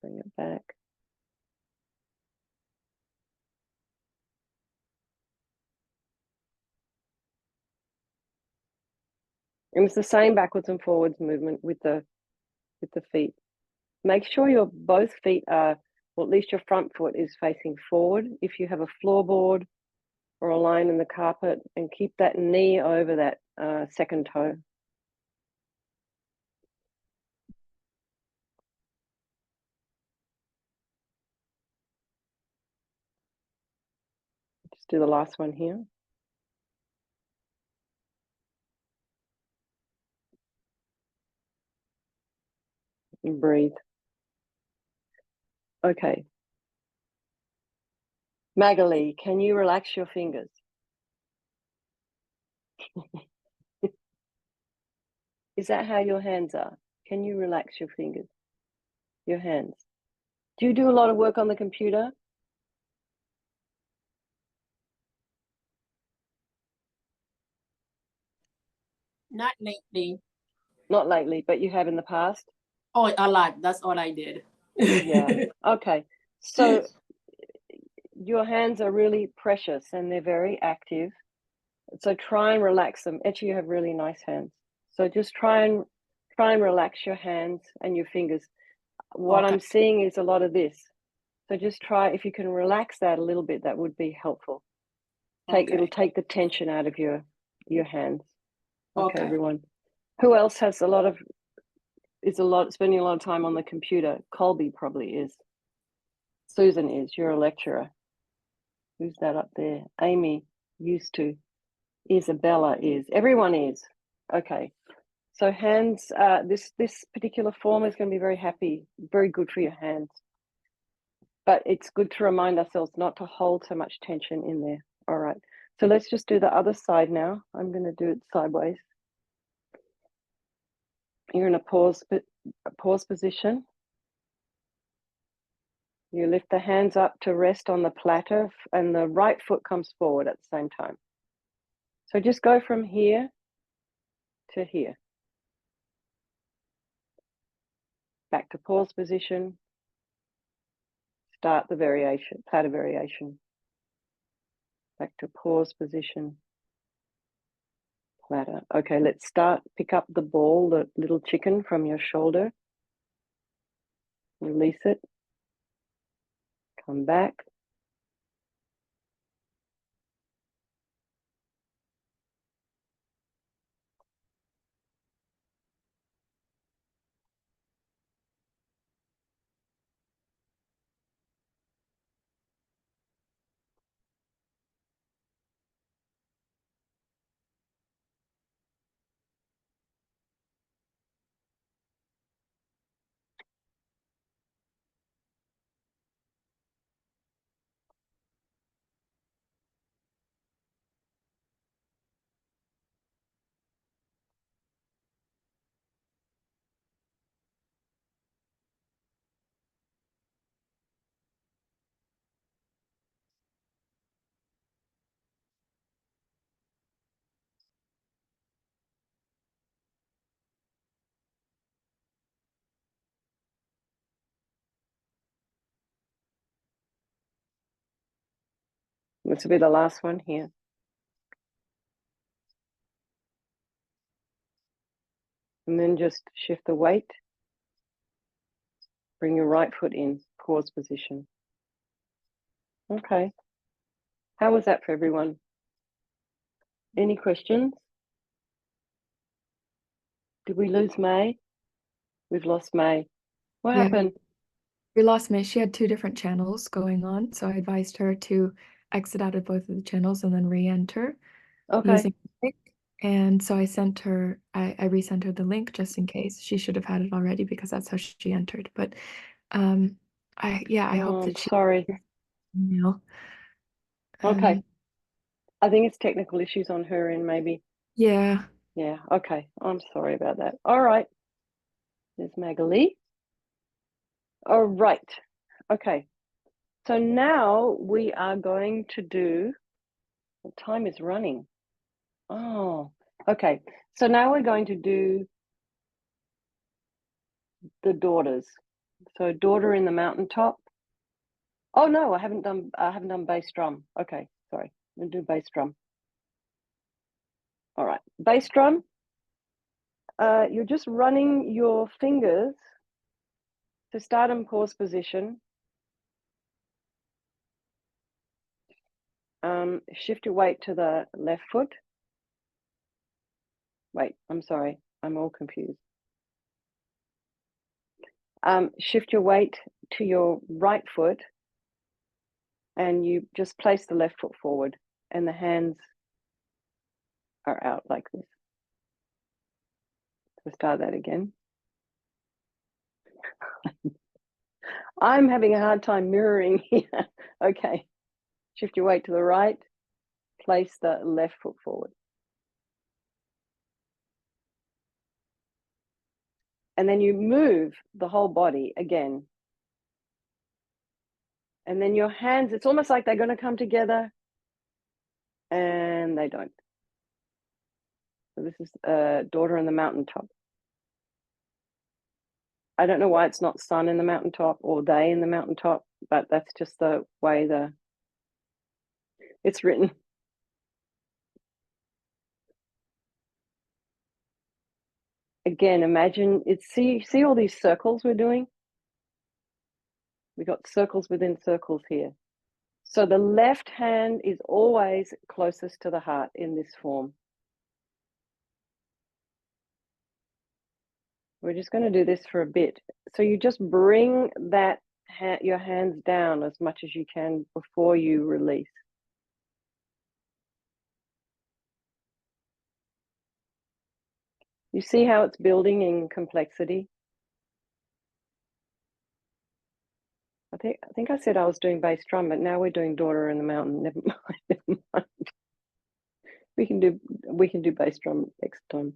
Bring it back. And it's the same backwards and forwards movement with the feet. Make sure your both feet are, or at least your front foot is facing forward. If you have a floorboard or a line in the carpet, and keep that knee over that second toe. Just do the last one here. And breathe. Okay. Magali, can you relax your fingers? Is that how your hands are? Can you relax your fingers? Your hands? Do you do a lot of work on the computer? Not lately. Not lately, but you have in the past? Oh, a lot. That's all I did. Yeah. Okay. So your hands are really precious and they're very active. So try and relax them. Actually, you have really nice hands. So just try and relax your hands and your fingers. What Okay. I'm seeing is a lot of this. So just try, if you can relax that a little bit, that would be helpful. It'll take the tension out of your hands. Okay, everyone. Who else has spending a lot of time on the computer? Colby probably is. Susan is. You're a lecturer. Who's that up there? Amy used to. Isabella is. Everyone is. Okay. So hands, this particular form is going to be very good for your hands. But it's good to remind ourselves not to hold so much tension in there. All right. So let's just do the other side now. I'm going to do it sideways. You're in a pause position. You lift the hands up to rest on the platter and the right foot comes forward at the same time. So just go from here to here. Back to pause position. Start the variation, platter variation. Back to pause position. Platter. Okay, let's start. Pick up the ball, the little chicken from your shoulder. Release it. Come back. This will be the last one here. And then just shift the weight. Bring your right foot in, pause position. Okay. How was that for everyone? Any questions? Did we lose May? We've lost May. What Yeah. happened? We lost May. She had two different channels going on, so I advised her to exit out of both of the channels and then re-enter Okay. using the link. And so I resent her the link just in case. She should have had it already because that's how she entered. But I hope I'm that she sorry. email. Okay. I think it's technical issues on her end, maybe. Yeah. Yeah. Okay. I'm sorry about that. All right. There's Magali. All right. Okay. So now we are going to do, the time is running. Oh, okay. So now we're going to do the daughters. So daughter in the mountaintop. Oh no, I haven't done bass drum. Okay, sorry. I'm gonna do bass drum. All right, bass drum. You're just running your fingers to start and pause position. Shift your weight to the left foot. Wait, I'm sorry, I'm all confused. Shift your weight to your right foot and you just place the left foot forward and the hands are out like this. So start that again. I'm having a hard time mirroring here. Okay, shift your weight to the right, place the left foot forward. And then you move the whole body again. And then your hands, it's almost like they're going to come together and they don't. So this is daughter in the mountaintop. I don't know why it's not sun in the mountaintop or they in the mountaintop, but that's just the way it's written. Again, imagine see all these circles we're doing? We've got circles within circles here. So the left hand is always closest to the heart in this form. We're just going to do this for a bit. So you just bring that your hands down as much as you can before you release. You see how it's building in complexity? I think I said I was doing bass drum, but now we're doing daughter in the mountain. Never mind. Never mind. We can do bass drum next time.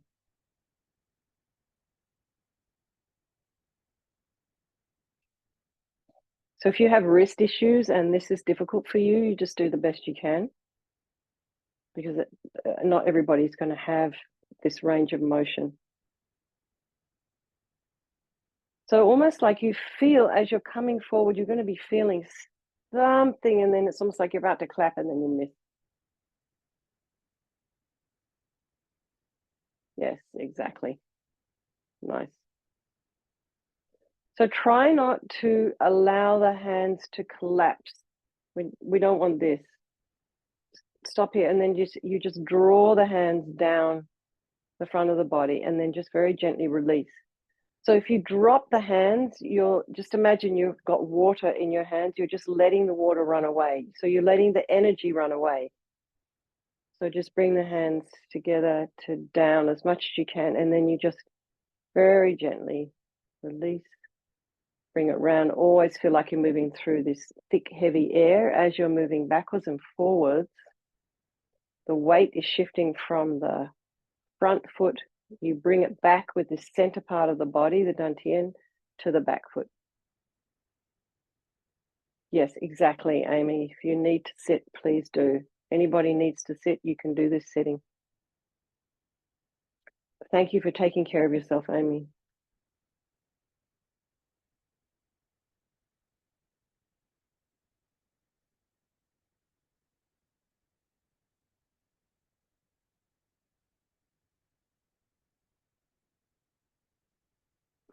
So if you have wrist issues and this is difficult for you, you just do the best you can, because not everybody's going to have this range of motion. So almost like you feel as you're coming forward, you're going to be feeling something, and then it's almost like you're about to clap and then you miss. Yes, exactly. Nice. So try not to allow the hands to collapse. We don't want this. Stop here, and then you just draw the hands down the front of the body and then just very gently release. So if you drop the hands, you'll just imagine you've got water in your hands. You're just letting the water run away. So you're letting the energy run away. So just bring the hands together to down as much as you can. And then you just very gently release, bring it round. Always feel like you're moving through this thick, heavy air as you're moving backwards and forwards. The weight is shifting from the front foot. You bring it back with the center part of the body, the dantian, to the back foot. Yes, exactly, Amy. If you need to sit, please do. Anybody needs to sit, you can do this sitting. Thank you for taking care of yourself, Amy.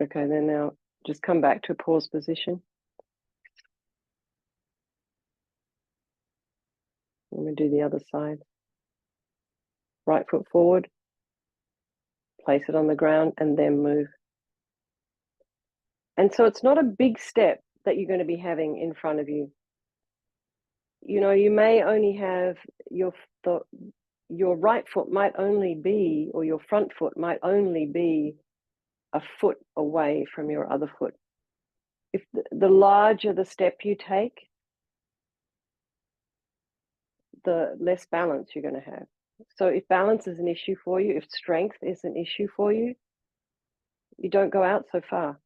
Okay, then now just come back to pause position. I'm going to do the other side. Right foot forward, place it on the ground, and then move. And so it's not a big step that you're going to be having in front of you. You know, you may only have your right foot might only be, or your front foot might only be a foot away from your other foot. If the larger the step you take, the less balance you're going to have. So if balance is an issue for you, if strength is an issue for you, You don't go out so far.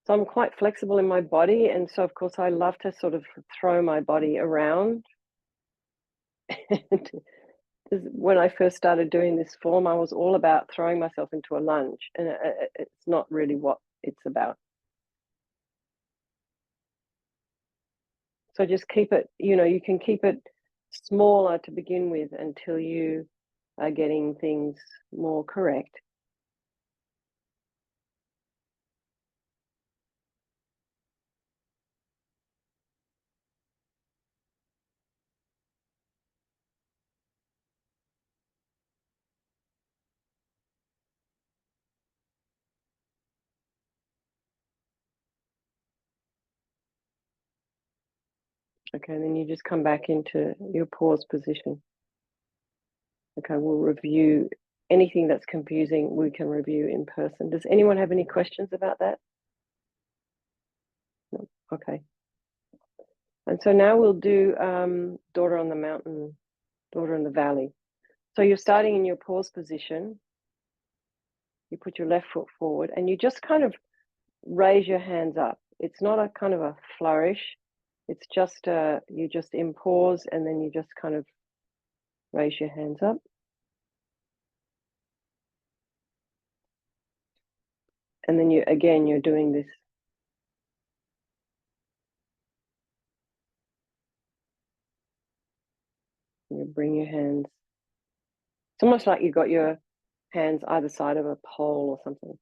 So I'm quite flexible in my body, and so of course I love to sort of throw my body around. When I first started doing this form, I was all about throwing myself into a lunge, and it's not really what it's about. So just keep it, you can keep it smaller to begin with until you are getting things more correct. Okay, then you just come back into your pause position. Okay, we'll review anything that's confusing, we can review in person. Does anyone have any questions about that? No. Okay. And so now we'll do daughter on the mountain, daughter in the valley. So you're starting in your pause position. You put your left foot forward and you just kind of raise your hands up. It's not a kind of a flourish. It's just you just in pause and then you just kind of raise your hands up. And then you're doing this. You bring your hands. It's almost like you've got your hands either side of a pole or something.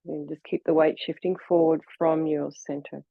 And just keep the weight shifting forward from your center.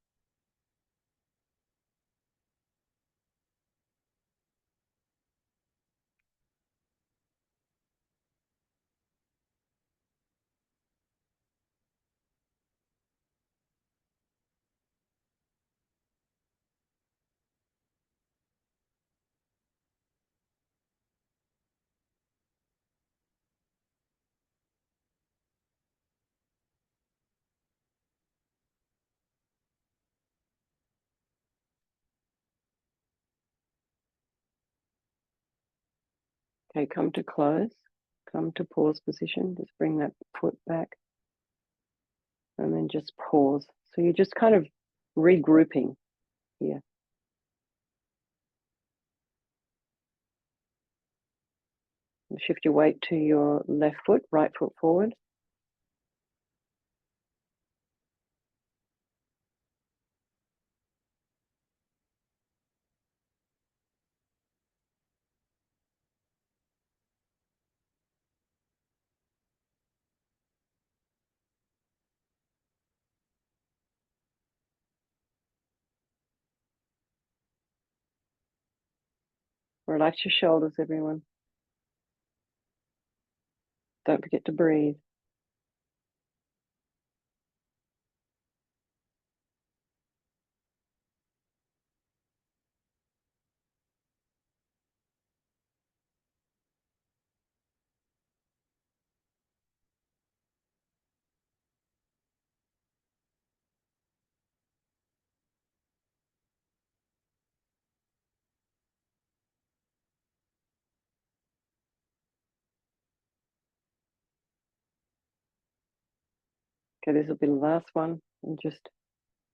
Okay, come to close, come to pause position, just bring that foot back and then just pause. So you're just kind of regrouping here. And shift your weight to your left foot, right foot forward. Relax your shoulders, everyone. Don't forget to breathe. Okay, this will be the last one. And just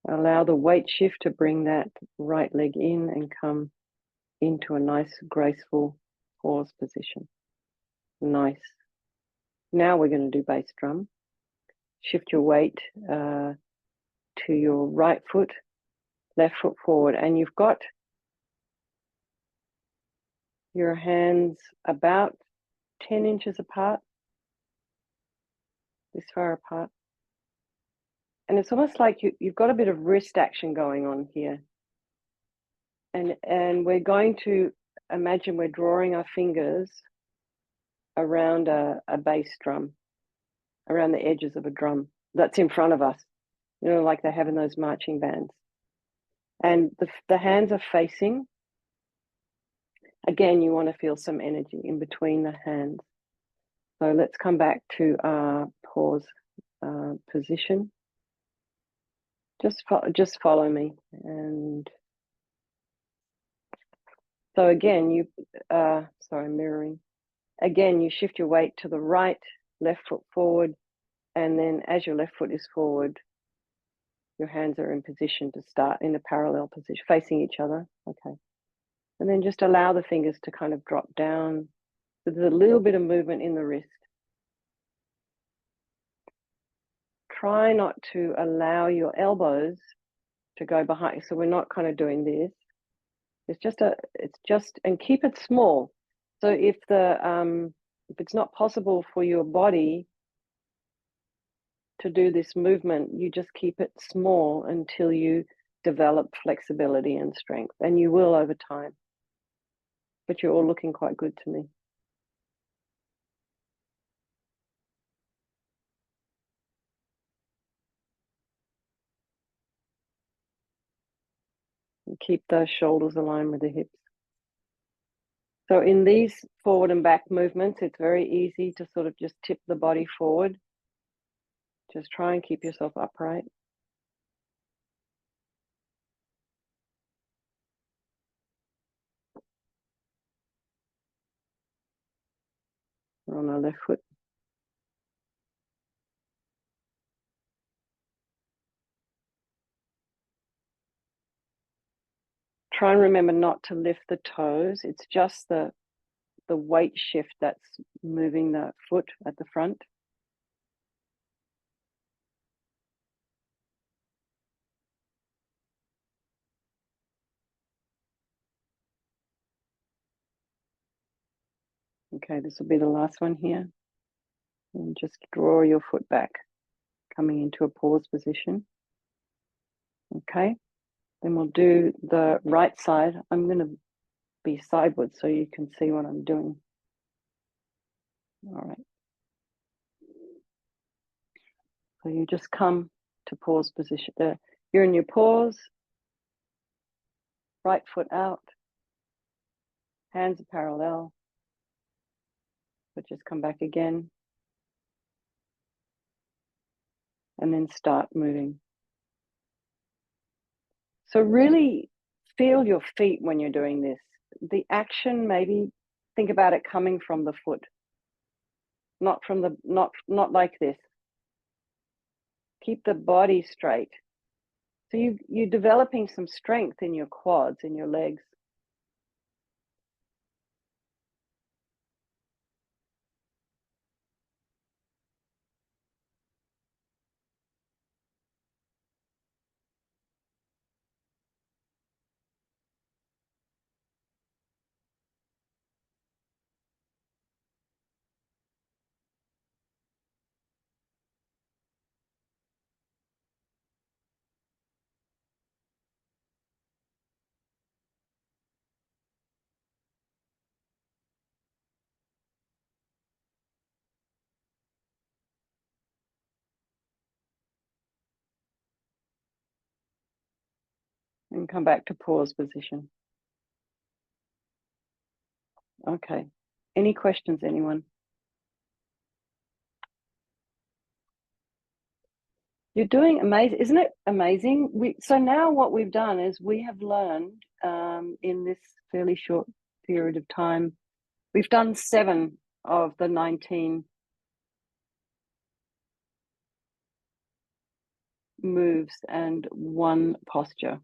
allow the weight shift to bring that right leg in and come into a nice, graceful pause position. Nice. Now we're going to do bass drum. Shift your weight to your right foot, left foot forward, and you've got your hands about 10 inches apart, this far apart. And it's almost like you've got a bit of wrist action going on here. And we're going to imagine we're drawing our fingers around a bass drum, around the edges of a drum that's in front of us, like they have in those marching bands. And the hands are facing. Again, you want to feel some energy in between the hands. So let's come back to our pause position. Just follow me. And so again, mirroring. Again, you shift your weight to the right, left foot forward, and then as your left foot is forward, your hands are in position to start in a parallel position, facing each other. Okay. And then just allow the fingers to kind of drop down. So there's a little bit of movement in the wrist. Try not to allow your elbows to go behind. So we're not kind of doing this. And keep it small. So if it's not possible for your body to do this movement, you just keep it small until you develop flexibility and strength, and you will over time. But you're all looking quite good to me. And keep those shoulders aligned with the hips. So in these forward and back movements, it's very easy to sort of just tip the body forward. Just try and keep yourself upright. We're on our left foot. Try and remember not to lift the toes. It's just the weight shift that's moving the foot at the front. Okay, this will be the last one here. And just draw your foot back, coming into a pause position. Okay, then we'll do the right side. I'm going to be sideways so you can see what I'm doing. All right. So you just come to pause position. You're in your pause. Right foot out. Hands are parallel. But just come back again. And then start moving. So really feel your feet when you're doing this. The action, maybe think about it coming from the foot. Not like this. Keep the body straight. So you're developing some strength in your quads, in your legs. And come back to pause position. Okay. Any questions, anyone? You're doing amazing. Isn't it amazing? So now what we've done is we have learned in this fairly short period of time, we've done 7 of the 19 moves and 1 posture.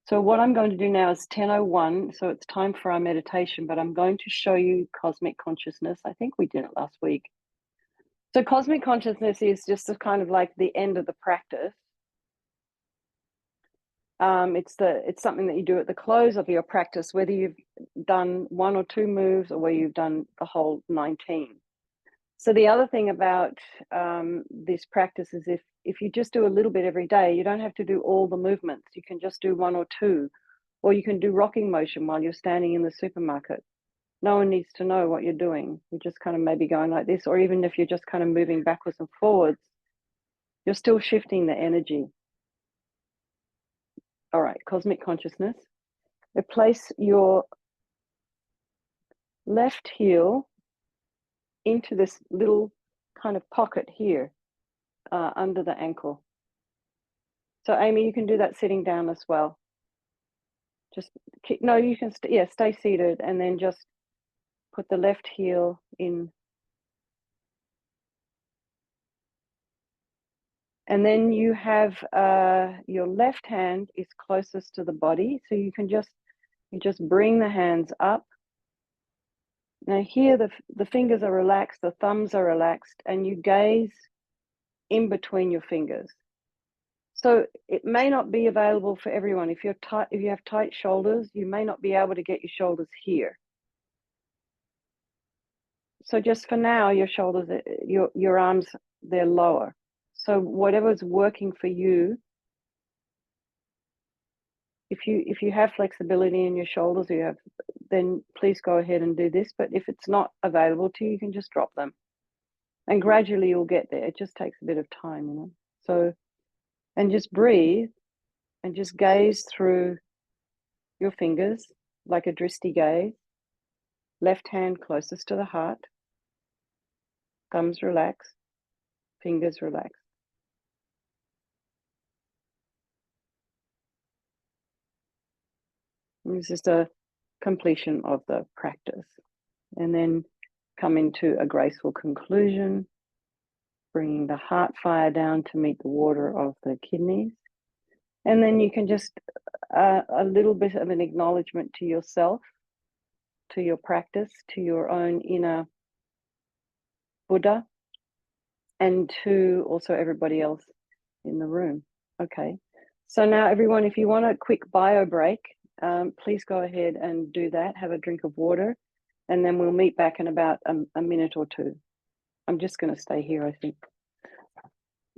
So what I'm going to do now is 10:01, so it's time for our meditation, but I'm going to show you cosmic consciousness. I think we did it last week. So cosmic consciousness is just a kind of like the end of the practice. It's something that you do at the close of your practice, whether you've done 1 or 2 moves or whether you've done the whole 19. So the other thing about this practice is if you just do a little bit every day, you don't have to do all the movements. You can just do 1 or 2, or you can do rocking motion while you're standing in the supermarket. No one needs to know what you're doing. You're just kind of maybe going like this, or even if you're just kind of moving backwards and forwards, you're still shifting the energy. All right, cosmic consciousness. Place your left heel into this little kind of pocket here under the ankle. So Amy, you can do that sitting down as well. Just keep, no, you can stay seated and then just put the left heel in. And then you have your left hand is closest to the body, so you just bring the hands up. Now here the fingers are relaxed, the thumbs are relaxed, and you gaze in between your fingers. So it may not be available for everyone. If you have tight shoulders, you may not be able to get your shoulders here. So just for now, your shoulders, your arms, they're lower. So whatever's working for you, if you have flexibility in your shoulders, then please go ahead and do this. But if it's not available to you, you can just drop them. And gradually you'll get there. It just takes a bit of time, you know. So, and just breathe and just gaze through your fingers like a drishti gaze. Left hand closest to the heart. Thumbs relaxed. Fingers relaxed. This is the completion of the practice. And then come into a graceful conclusion, bringing the heart fire down to meet the water of the kidneys. And then you can just, a little bit of an acknowledgement to yourself, to your practice, to your own inner Buddha, and to also everybody else in the room. Okay. So now everyone, if you want a quick bio break, please go ahead and do that. Have a drink of water, and then we'll meet back in about a minute or two. I'm just going to stay here, I think.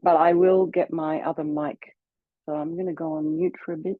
But I will get my other mic. So I'm going to go on mute for a bit.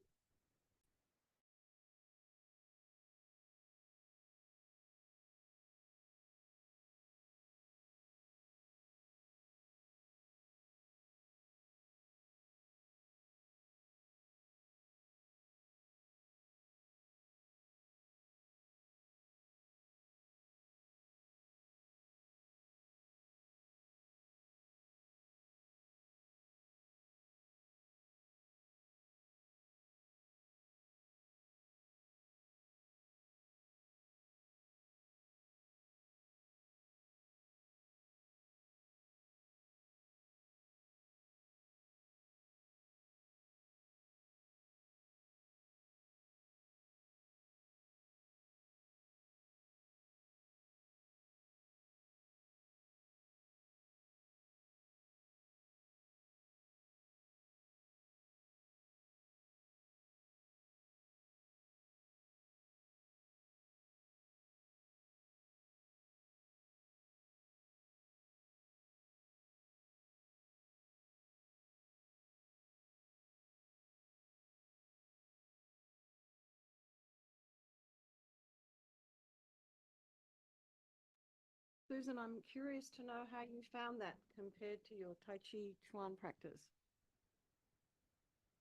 Susan, I'm curious to know how you found that compared to your Tai Chi Chuan practice.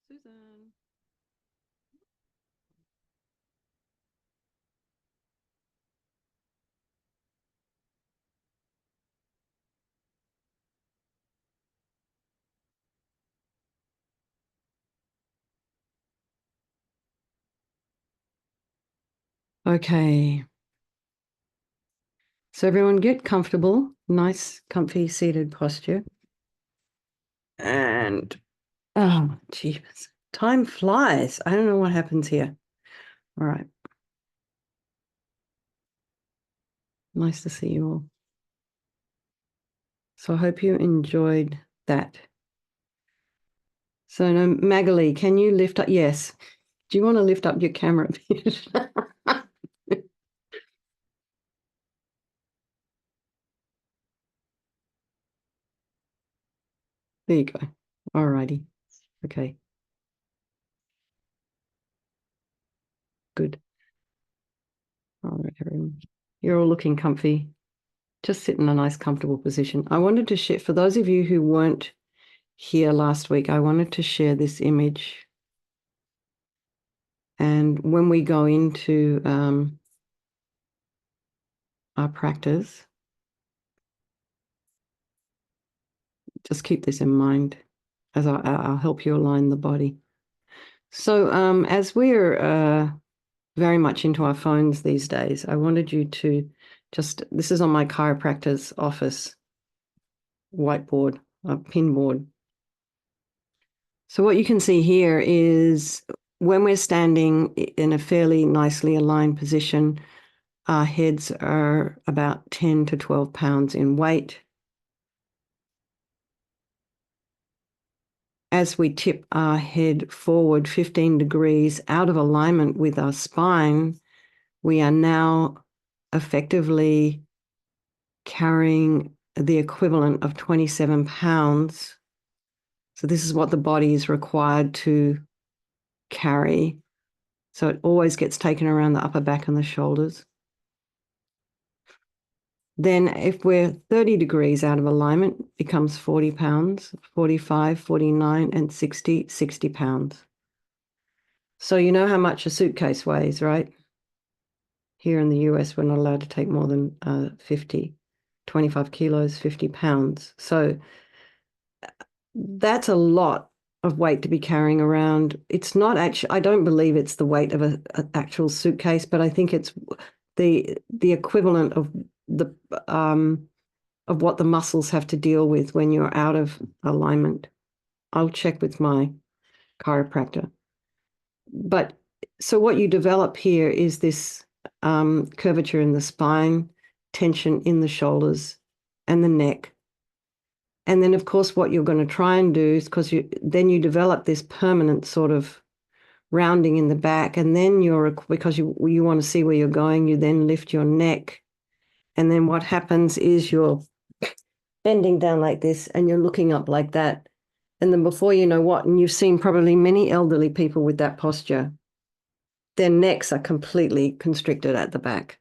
Susan. Okay. So everyone get comfortable, nice, comfy seated posture. And, oh, jeez, time flies. I don't know what happens here. All right. Nice to see you all. So I hope you enjoyed that. So now, Magali, can you lift up? Yes. Do you want to lift up your camera a bit? There you go. All righty. Okay. Good. All right, everyone. You're all looking comfy. Just sit in a nice, comfortable position. I wanted to share, for those of you who weren't here last week, I wanted to share this image. And when we go into our practice, just keep this in mind. as I'll help you align the body. So as we're very much into our phones these days, I wanted you to this is on my chiropractor's office whiteboard, pin board. So what you can see here is when we're standing in a fairly nicely aligned position, our heads are about 10 to 12 pounds in weight. As we tip our head forward 15 degrees out of alignment with our spine, we are now effectively carrying the equivalent of 27 pounds. So this is what the body is required to carry. So it always gets taken around the upper back and the shoulders. Then if we're 30 degrees out of alignment, it becomes 40 pounds, 45, 49, and 60 pounds. So you know how much a suitcase weighs, right? Here in the US, we're not allowed to take more than 25 kilos, 50 pounds. So that's a lot of weight to be carrying around. It's not actually, I don't believe it's the weight of an actual suitcase, but I think it's the equivalent of what the muscles have to deal with when you're out of alignment. I'll check with my chiropractor. But so what you develop here is this curvature in the spine, tension in the shoulders and the neck. And then, of course, what you're going to try and do is because then you develop this permanent sort of rounding in the back, and then because you want to see where you're going, you then lift your neck. And then what happens is you're bending down like this and you're looking up like that. And then before you know what, and you've seen probably many elderly people with that posture, their necks are completely constricted at the back.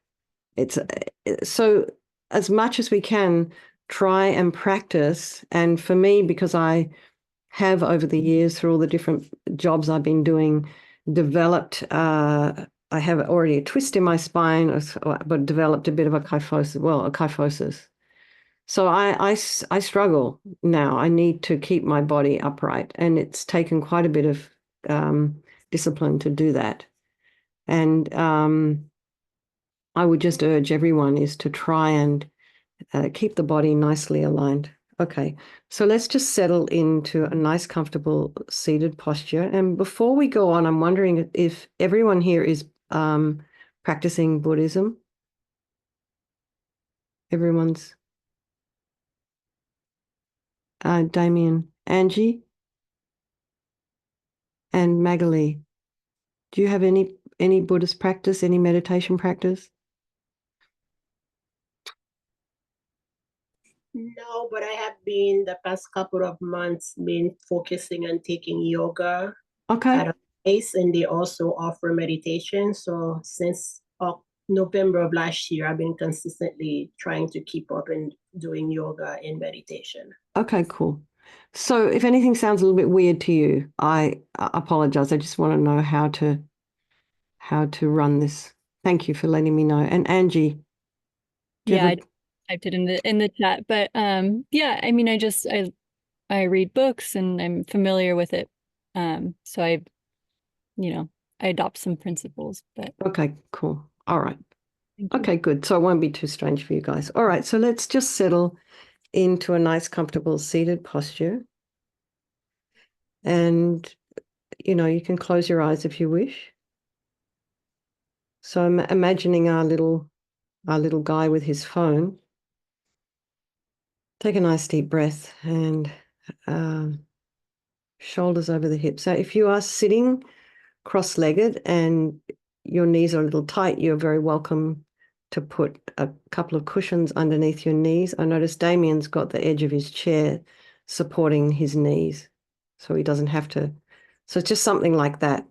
So as much as we can, try and practice. And for me, because I have over the years through all the different jobs I've been doing, developed, I have already a twist in my spine, but developed a bit of a kyphosis. So I struggle now. I need to keep my body upright, and it's taken quite a bit of discipline to do that. And I would just urge everyone is to try and keep the body nicely aligned. Okay, so let's just settle into a nice, comfortable seated posture. And before we go on, I'm wondering if everyone here is practicing Buddhism. Everyone's. Damien, Angie, and Magali. Do you have any Buddhist practice, any meditation practice? No, but I have been the past couple of months been focusing on taking yoga Okay. at a place, and they also offer meditation. So since November of last year, I've been consistently trying to keep up and doing yoga and meditation. Okay, cool. So if anything sounds a little bit weird to you, I apologize. I just want to know how to run this. Thank you for letting me know. And Angie. Yeah, I typed it in the chat, but yeah, I mean, I read books and I'm familiar with it. So I adopt some principles, but Okay, cool. All right. thank you. Okay, good. So it won't be too strange for you guys. All right, so let's just settle into a nice, comfortable seated posture. And, you can close your eyes if you wish. So I'm imagining our little guy with his phone. Take a nice deep breath and shoulders over the hips. So if you are sitting cross-legged and your knees are a little tight, you're very welcome to put a couple of cushions underneath your knees. I notice Damien's got the edge of his chair supporting his knees, so he doesn't have to. So it's just something like that.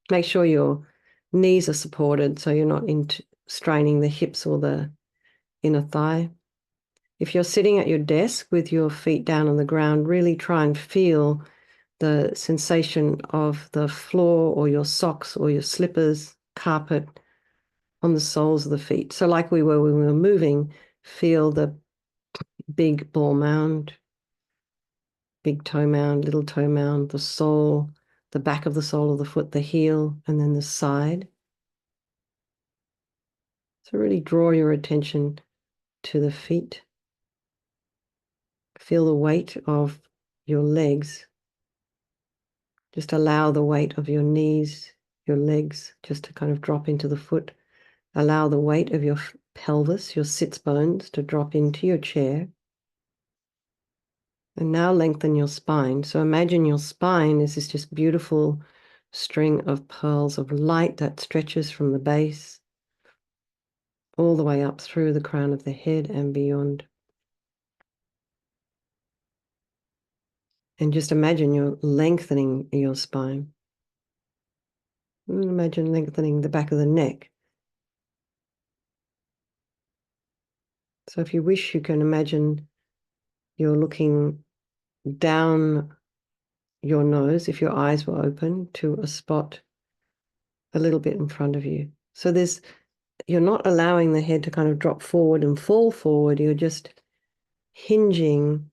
Make sure your knees are supported so you're not straining the hips or the inner thigh. If you're sitting at your desk with your feet down on the ground, really try and feel the sensation of the floor or your socks or your slippers, carpet on the soles of the feet. So like we were when we were moving, feel the big ball mound. big toe mound, little toe mound, the sole, the back of the sole of the foot, the heel, and then the side. So really draw your attention to the feet. Feel the weight of your legs. Just allow the weight of your knees, your legs, just to kind of drop into the foot. Allow the weight of your pelvis, your sits bones, to drop into your chair. And now lengthen your spine. So imagine your spine is this just beautiful string of pearls of light that stretches from the base all the way up through the crown of the head and beyond. And just imagine you're lengthening your spine. And imagine lengthening the back of the neck. So if you wish, you can imagine you're looking down your nose, if your eyes were open, to a spot a little bit in front of you. So you're not allowing the head to kind of drop forward and fall forward. You're just hinging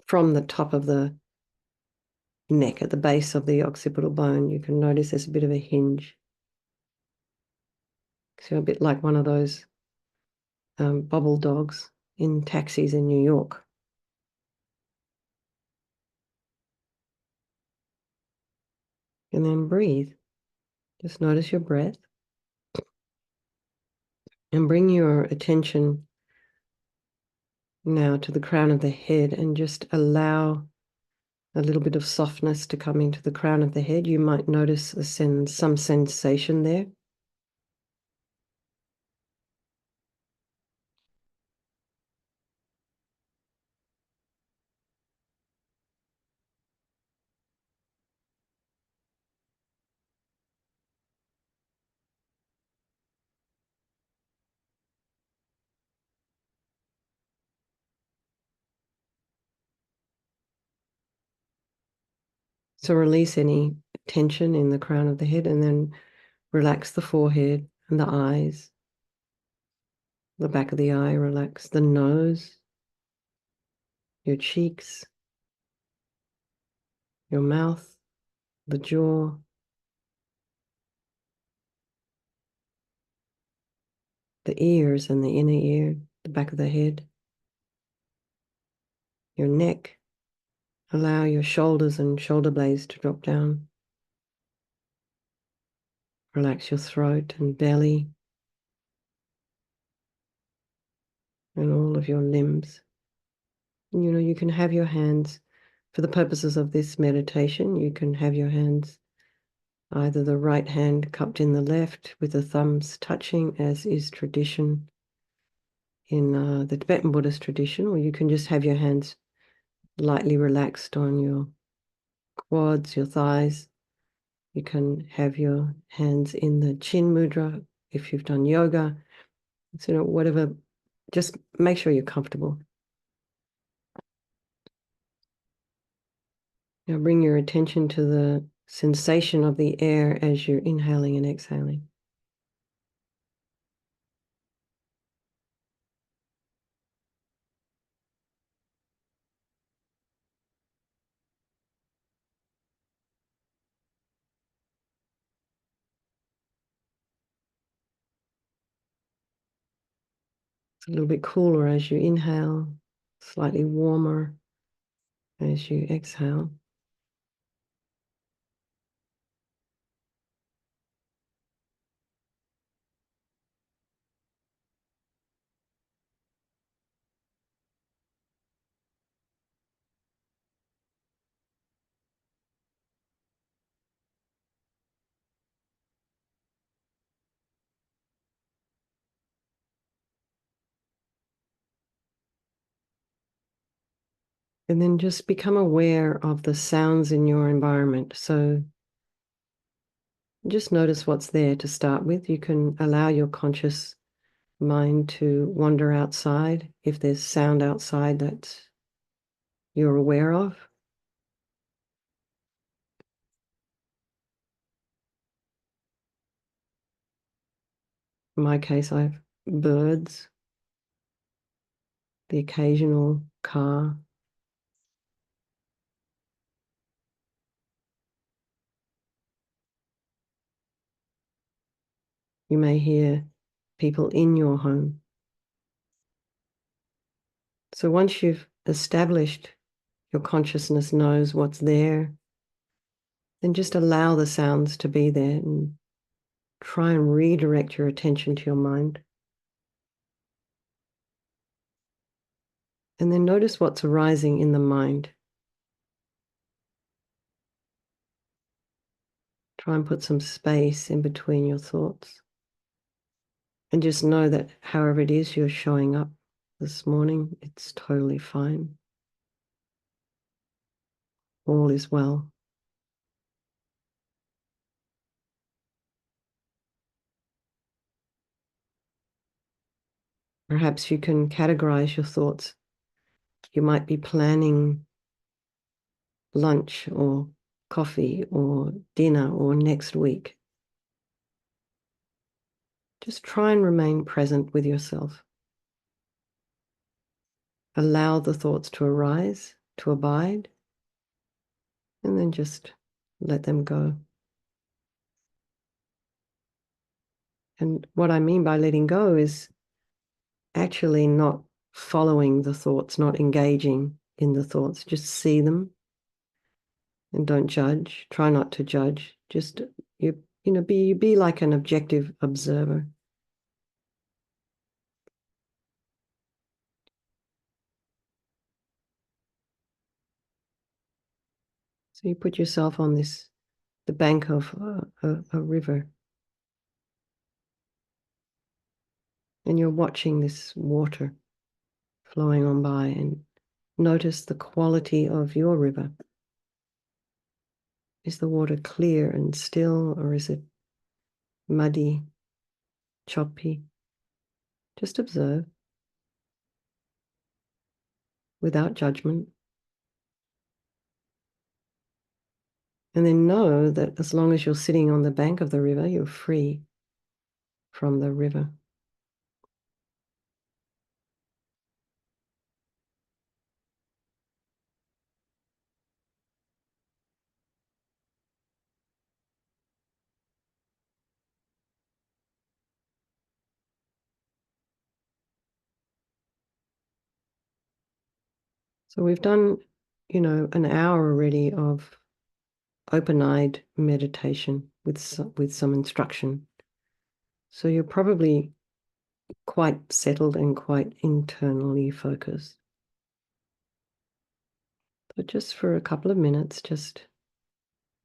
from the top of the neck at the base of the occipital bone. You can notice there's a bit of a hinge. So a bit like one of those bobble dogs in taxis in New York. And then breathe. Just notice your breath. And bring your attention now to the crown of the head and just allow a little bit of softness to come into the crown of the head. You might notice some sensation there. So release any tension in the crown of the head and then relax the forehead and the eyes. The back of the eye, relax the nose, your cheeks, your mouth, the jaw, the ears and the inner ear, the back of the head, your neck. Allow your shoulders and shoulder blades to drop down. Relax your throat and belly and all of your limbs. And, you can have your hands, for the purposes of this meditation, you can have your hands, either the right hand cupped in the left with the thumbs touching, as is tradition in the Tibetan Buddhist tradition, or you can just have your hands lightly relaxed on your quads, your thighs. You can have your hands in the chin mudra if you've done yoga. So whatever, just make sure you're comfortable. Now bring your attention to the sensation of the air as you're inhaling and exhaling. It's a little bit cooler as you inhale, slightly warmer as you exhale. And then just become aware of the sounds in your environment. So just notice what's there to start with. You can allow your conscious mind to wander outside if there's sound outside that you're aware of. In my case, I've birds, the occasional car, You may hear people in your home. So once you've established your consciousness knows what's there, then just allow the sounds to be there and try and redirect your attention to your mind. And then notice what's arising in the mind. Try and put some space in between your thoughts. And just know that however it is you're showing up this morning, it's totally fine. All is well. Perhaps you can categorize your thoughts. You might be planning lunch or coffee or dinner or next week. Just try and remain present with yourself. Allow the thoughts to arise, to abide, and then just let them go. And what I mean by letting go is actually not following the thoughts, not engaging in the thoughts. Just see them and don't judge. Try not to judge. Just be like an objective observer. So you put yourself on the bank of a river, and you're watching this water flowing on by, and notice the quality of your river. Is the water clear and still, or is it muddy, choppy? Just observe without judgment. And then know that as long as you're sitting on the bank of the river, you're free from the river. So we've done, an hour already of open-eyed meditation with some instruction. So you're probably quite settled and quite internally focused. But just for a couple of minutes, just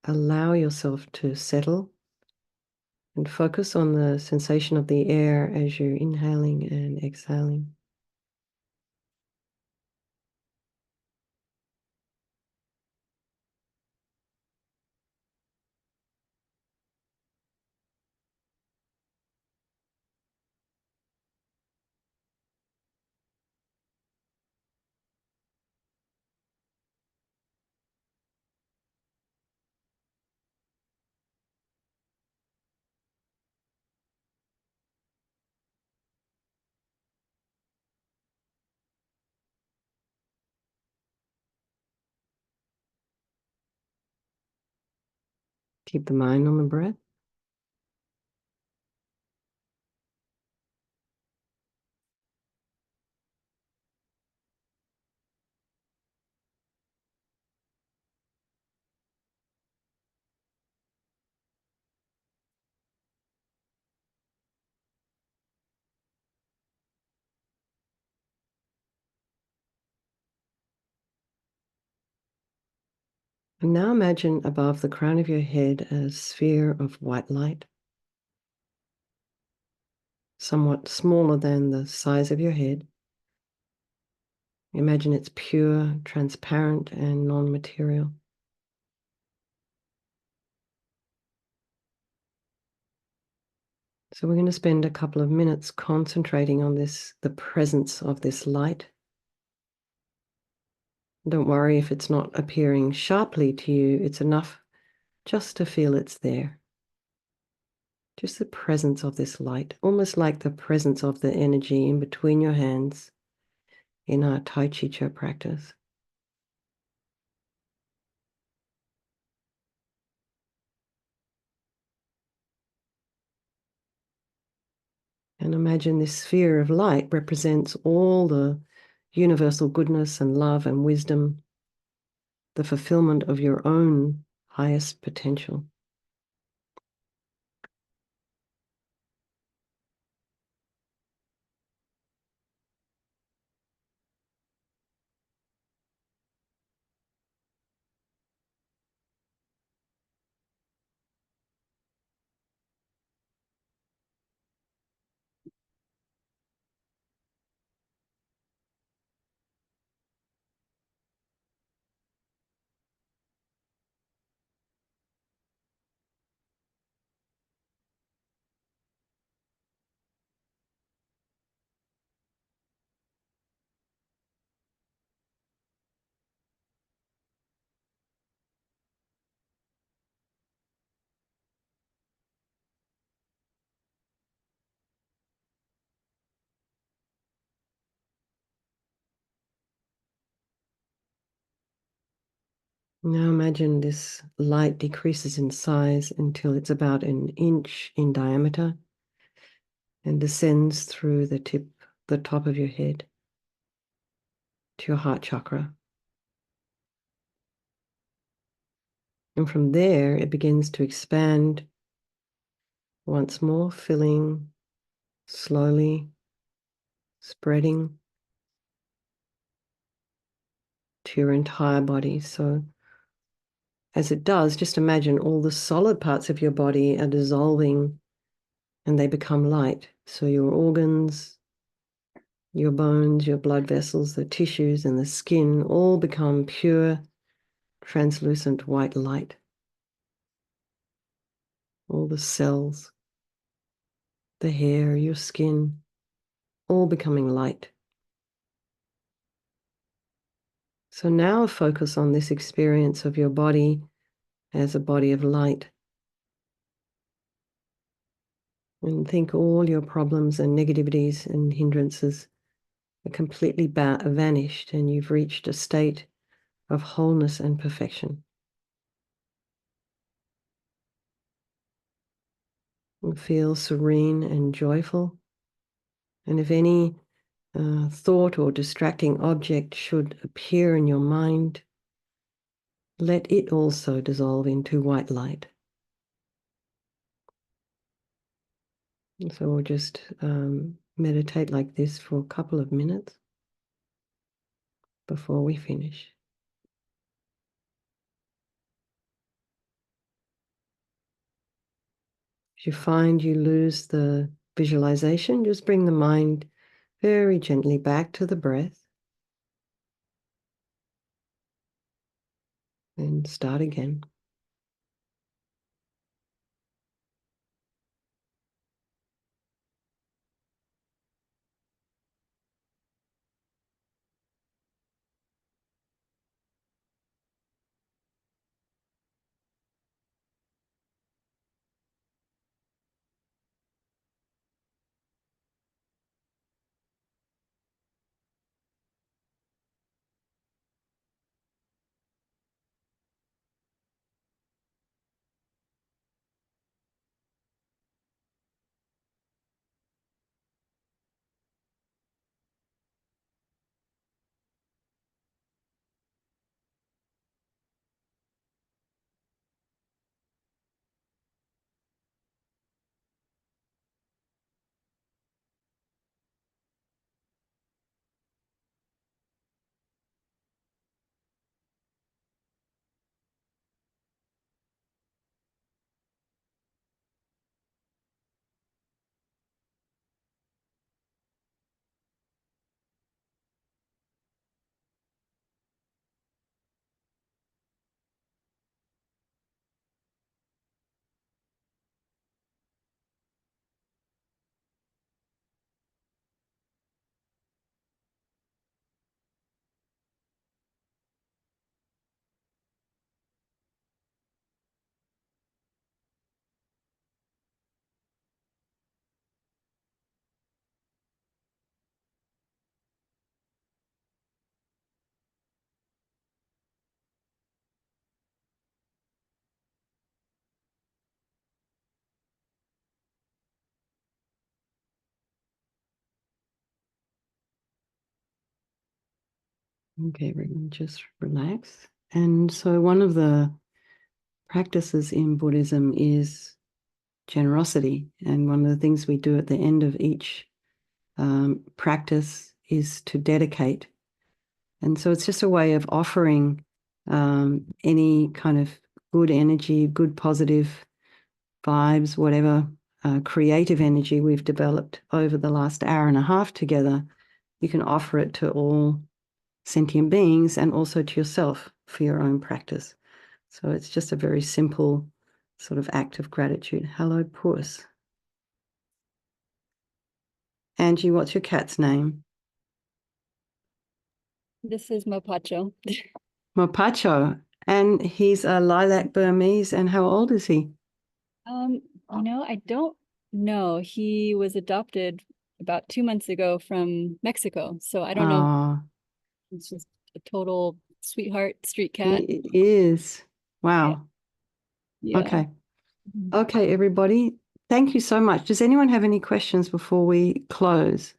allow yourself to settle and focus on the sensation of the air as you're inhaling and exhaling. Keep the mind on the breath. And now imagine above the crown of your head a sphere of white light, somewhat smaller than the size of your head. Imagine it's pure, transparent, and non-material. So we're going to spend a couple of minutes concentrating on the presence of this light. Don't worry if it's not appearing sharply to you. It's enough just to feel it's there. Just the presence of this light, almost like the presence of the energy in between your hands in our Tai Chi practice. And imagine this sphere of light represents all the universal goodness and love and wisdom, the fulfillment of your own highest potential. Now imagine this light decreases in size until it's about an inch in diameter and descends through the top of your head to your heart chakra. And from there, it begins to expand once more, filling slowly, spreading to your entire body. So as it does, just imagine all the solid parts of your body are dissolving and they become light. So your organs, your bones, your blood vessels, the tissues and the skin all become pure, translucent white light. All the cells, the hair, your skin, all becoming light. So now focus on this experience of your body as a body of light. And think all your problems and negativities and hindrances are completely vanished and you've reached a state of wholeness and perfection. And feel serene and joyful. And if any thought or distracting object should appear in your mind, let it also dissolve into white light. And so we'll just meditate like this for a couple of minutes before we finish. If you find you lose the visualization, just bring the mind very gently back to the breath and start again. Okay, everyone, just relax. And so one of the practices in Buddhism is generosity. And one of the things we do at the end of each practice is to dedicate. And so it's just a way of offering any kind of good energy, good positive vibes, whatever creative energy we've developed over the last hour and a half together. You can offer it to all sentient beings and also to yourself for your own practice. So it's just a very simple sort of act of gratitude. Hello, Puss. Angie, what's your cat's name? This is Mapacho. Mopacho. And he's a lilac Burmese. And how old is he? I don't know. He was adopted about 2 months ago from Mexico. So I don't know. Oh, It's just a total sweetheart street cat. he is. Wow. Yeah. Okay. Mhm. Okay, everybody. Thank you so much. Does anyone have any questions before we close?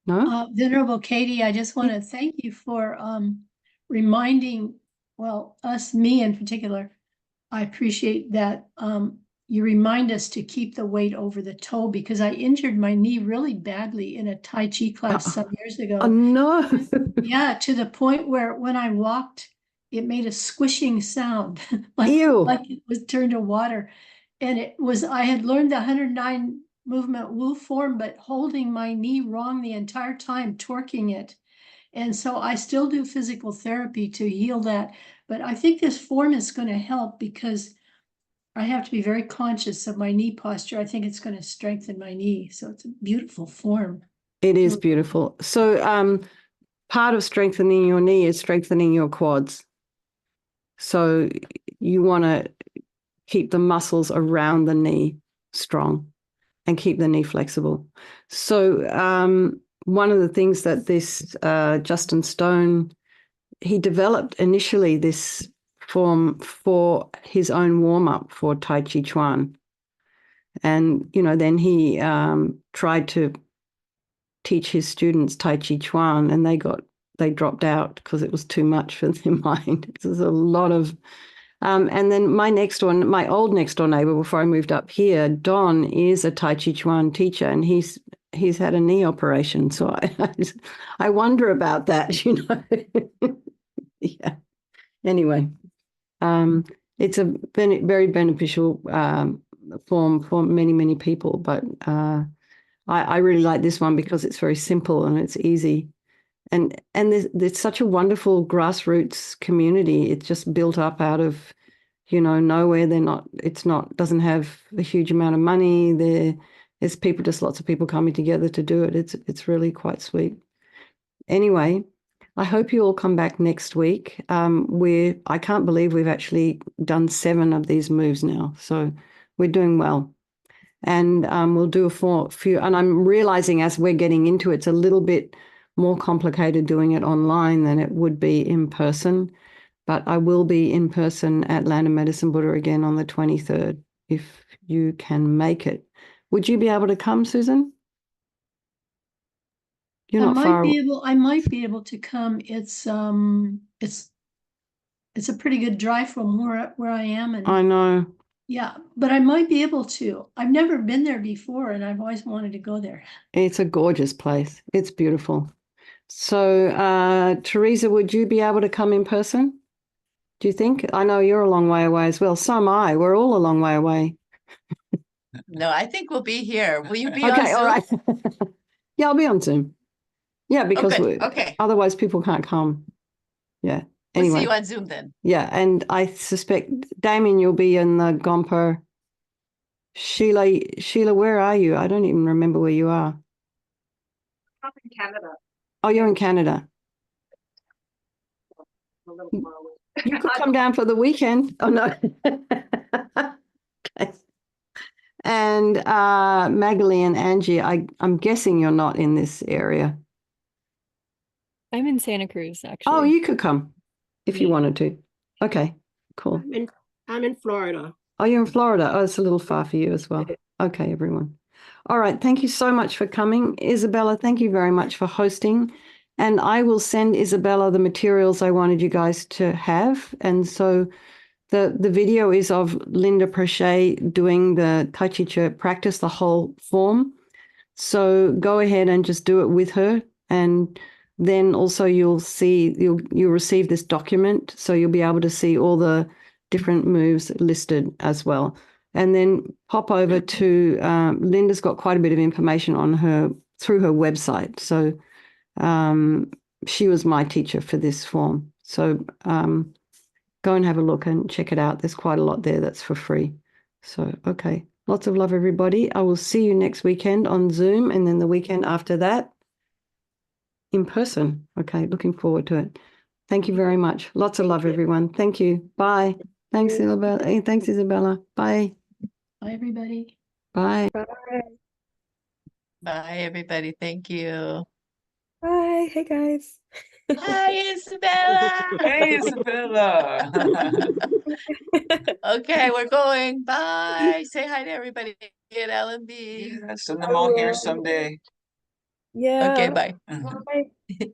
No? Venerable Katy, I just want to thank you for reminding, well, me in particular. I appreciate that you remind us to keep the weight over the toe, because I injured my knee really badly in a Tai Chi class some years ago. Oh, no. Yeah, to the point where when I walked, it made a squishing sound, Ew. like it was turned to water. And I had learned the 109 movement Wu form, but holding my knee wrong the entire time, torquing it. And so I still do physical therapy to heal that. But I think this form is going to help, because I have to be very conscious of my knee posture. I think it's going to strengthen my knee. So it's a beautiful form. It is beautiful. So part of strengthening your knee is strengthening your quads. So you want to keep the muscles around the knee strong and keep the knee flexible. So one of the things that this Justin Stone, he developed initially this form for his own warm-up for Tai Chi Chuan. And, then he tried to teach his students Tai Chi Chuan, and they dropped out because it was too much for their mind. There's a lot of and then my old next door neighbor before I moved up here, Don, is a Tai Chi Chuan teacher, and he's had a knee operation. So I wonder about that, Yeah. Anyway, it's a very beneficial form for many, many people, but I really like this one because it's very simple and it's easy. And there's such a wonderful grassroots community. It's just built up out of, nowhere. Doesn't have a huge amount of money. There's lots of people coming together to do it. It's really quite sweet. Anyway, I hope you all come back next week. I can't believe we've actually done 7 of these moves now. So we're doing well. And we'll do a few, and I'm realizing as we're getting into it, it's a little bit more complicated doing it online than it would be in person. But I will be in person at Land of Medicine Buddha again on the 23rd, if you can make it. Would you be able to come, Susan? You're not far away. I might be able to come. It's a pretty good drive from where I am, and I know. yeah, but I might be able to. I've never been there before, and I've always wanted to go there. It's a gorgeous place. It's beautiful. So, Teresa, would you be able to come in person? Do you think? I know you're a long way away as well. So am I. We're all a long way away. No, I think we'll be here. Will you be on Okay, Zoom? all right. Yeah, I'll be on Zoom. Yeah, because Okay. otherwise people can't come. Yeah. We'll Anyway. see you on Zoom then. Yeah, and I suspect, Damien, you'll be in the Gomper. Sheila, where are you? I don't even remember where you are. I'm in Canada. Oh, you're in Canada. A little far away. You could come down for the weekend. Oh, no. Okay. And Magali and Angie, I'm guessing you're not in this area. I'm in Santa Cruz, actually. Oh, you could come if you wanted to. Okay, cool. I'm in Florida. Oh, you're in Florida. Oh, it's a little far for you as well. Okay, everyone. All right. Thank you so much for coming. Isabella, thank you very much for hosting. And I will send Isabella the materials I wanted you guys to have. And so the video is of Linda Prochet doing the Tai Chi Chuan practice, the whole form. So go ahead and just do it with her. And then also you'll receive this document. So you'll be able to see all the different moves listed as well. And then pop over to, Linda's got quite a bit of information on her through her website. So she was my teacher for this form. So go and have a look and check it out. There's quite a lot there that's for free. So, okay. Lots of love, everybody. I will see you next weekend on Zoom, and then the weekend after that in person. Okay, looking forward to it. Thank you very much. Lots of love, everyone. Thank you. Bye. Thanks, Isabella. Hey, thanks, Isabella. Bye. Bye, everybody. Bye. Bye. Bye, everybody. Thank you. Bye. Hey, guys. Hi, Isabella. Hey, Isabella. Okay, we're going. Bye. Say hi to everybody at LMB. Yeah, send them all here someday. Yeah. Okay, bye. Bye.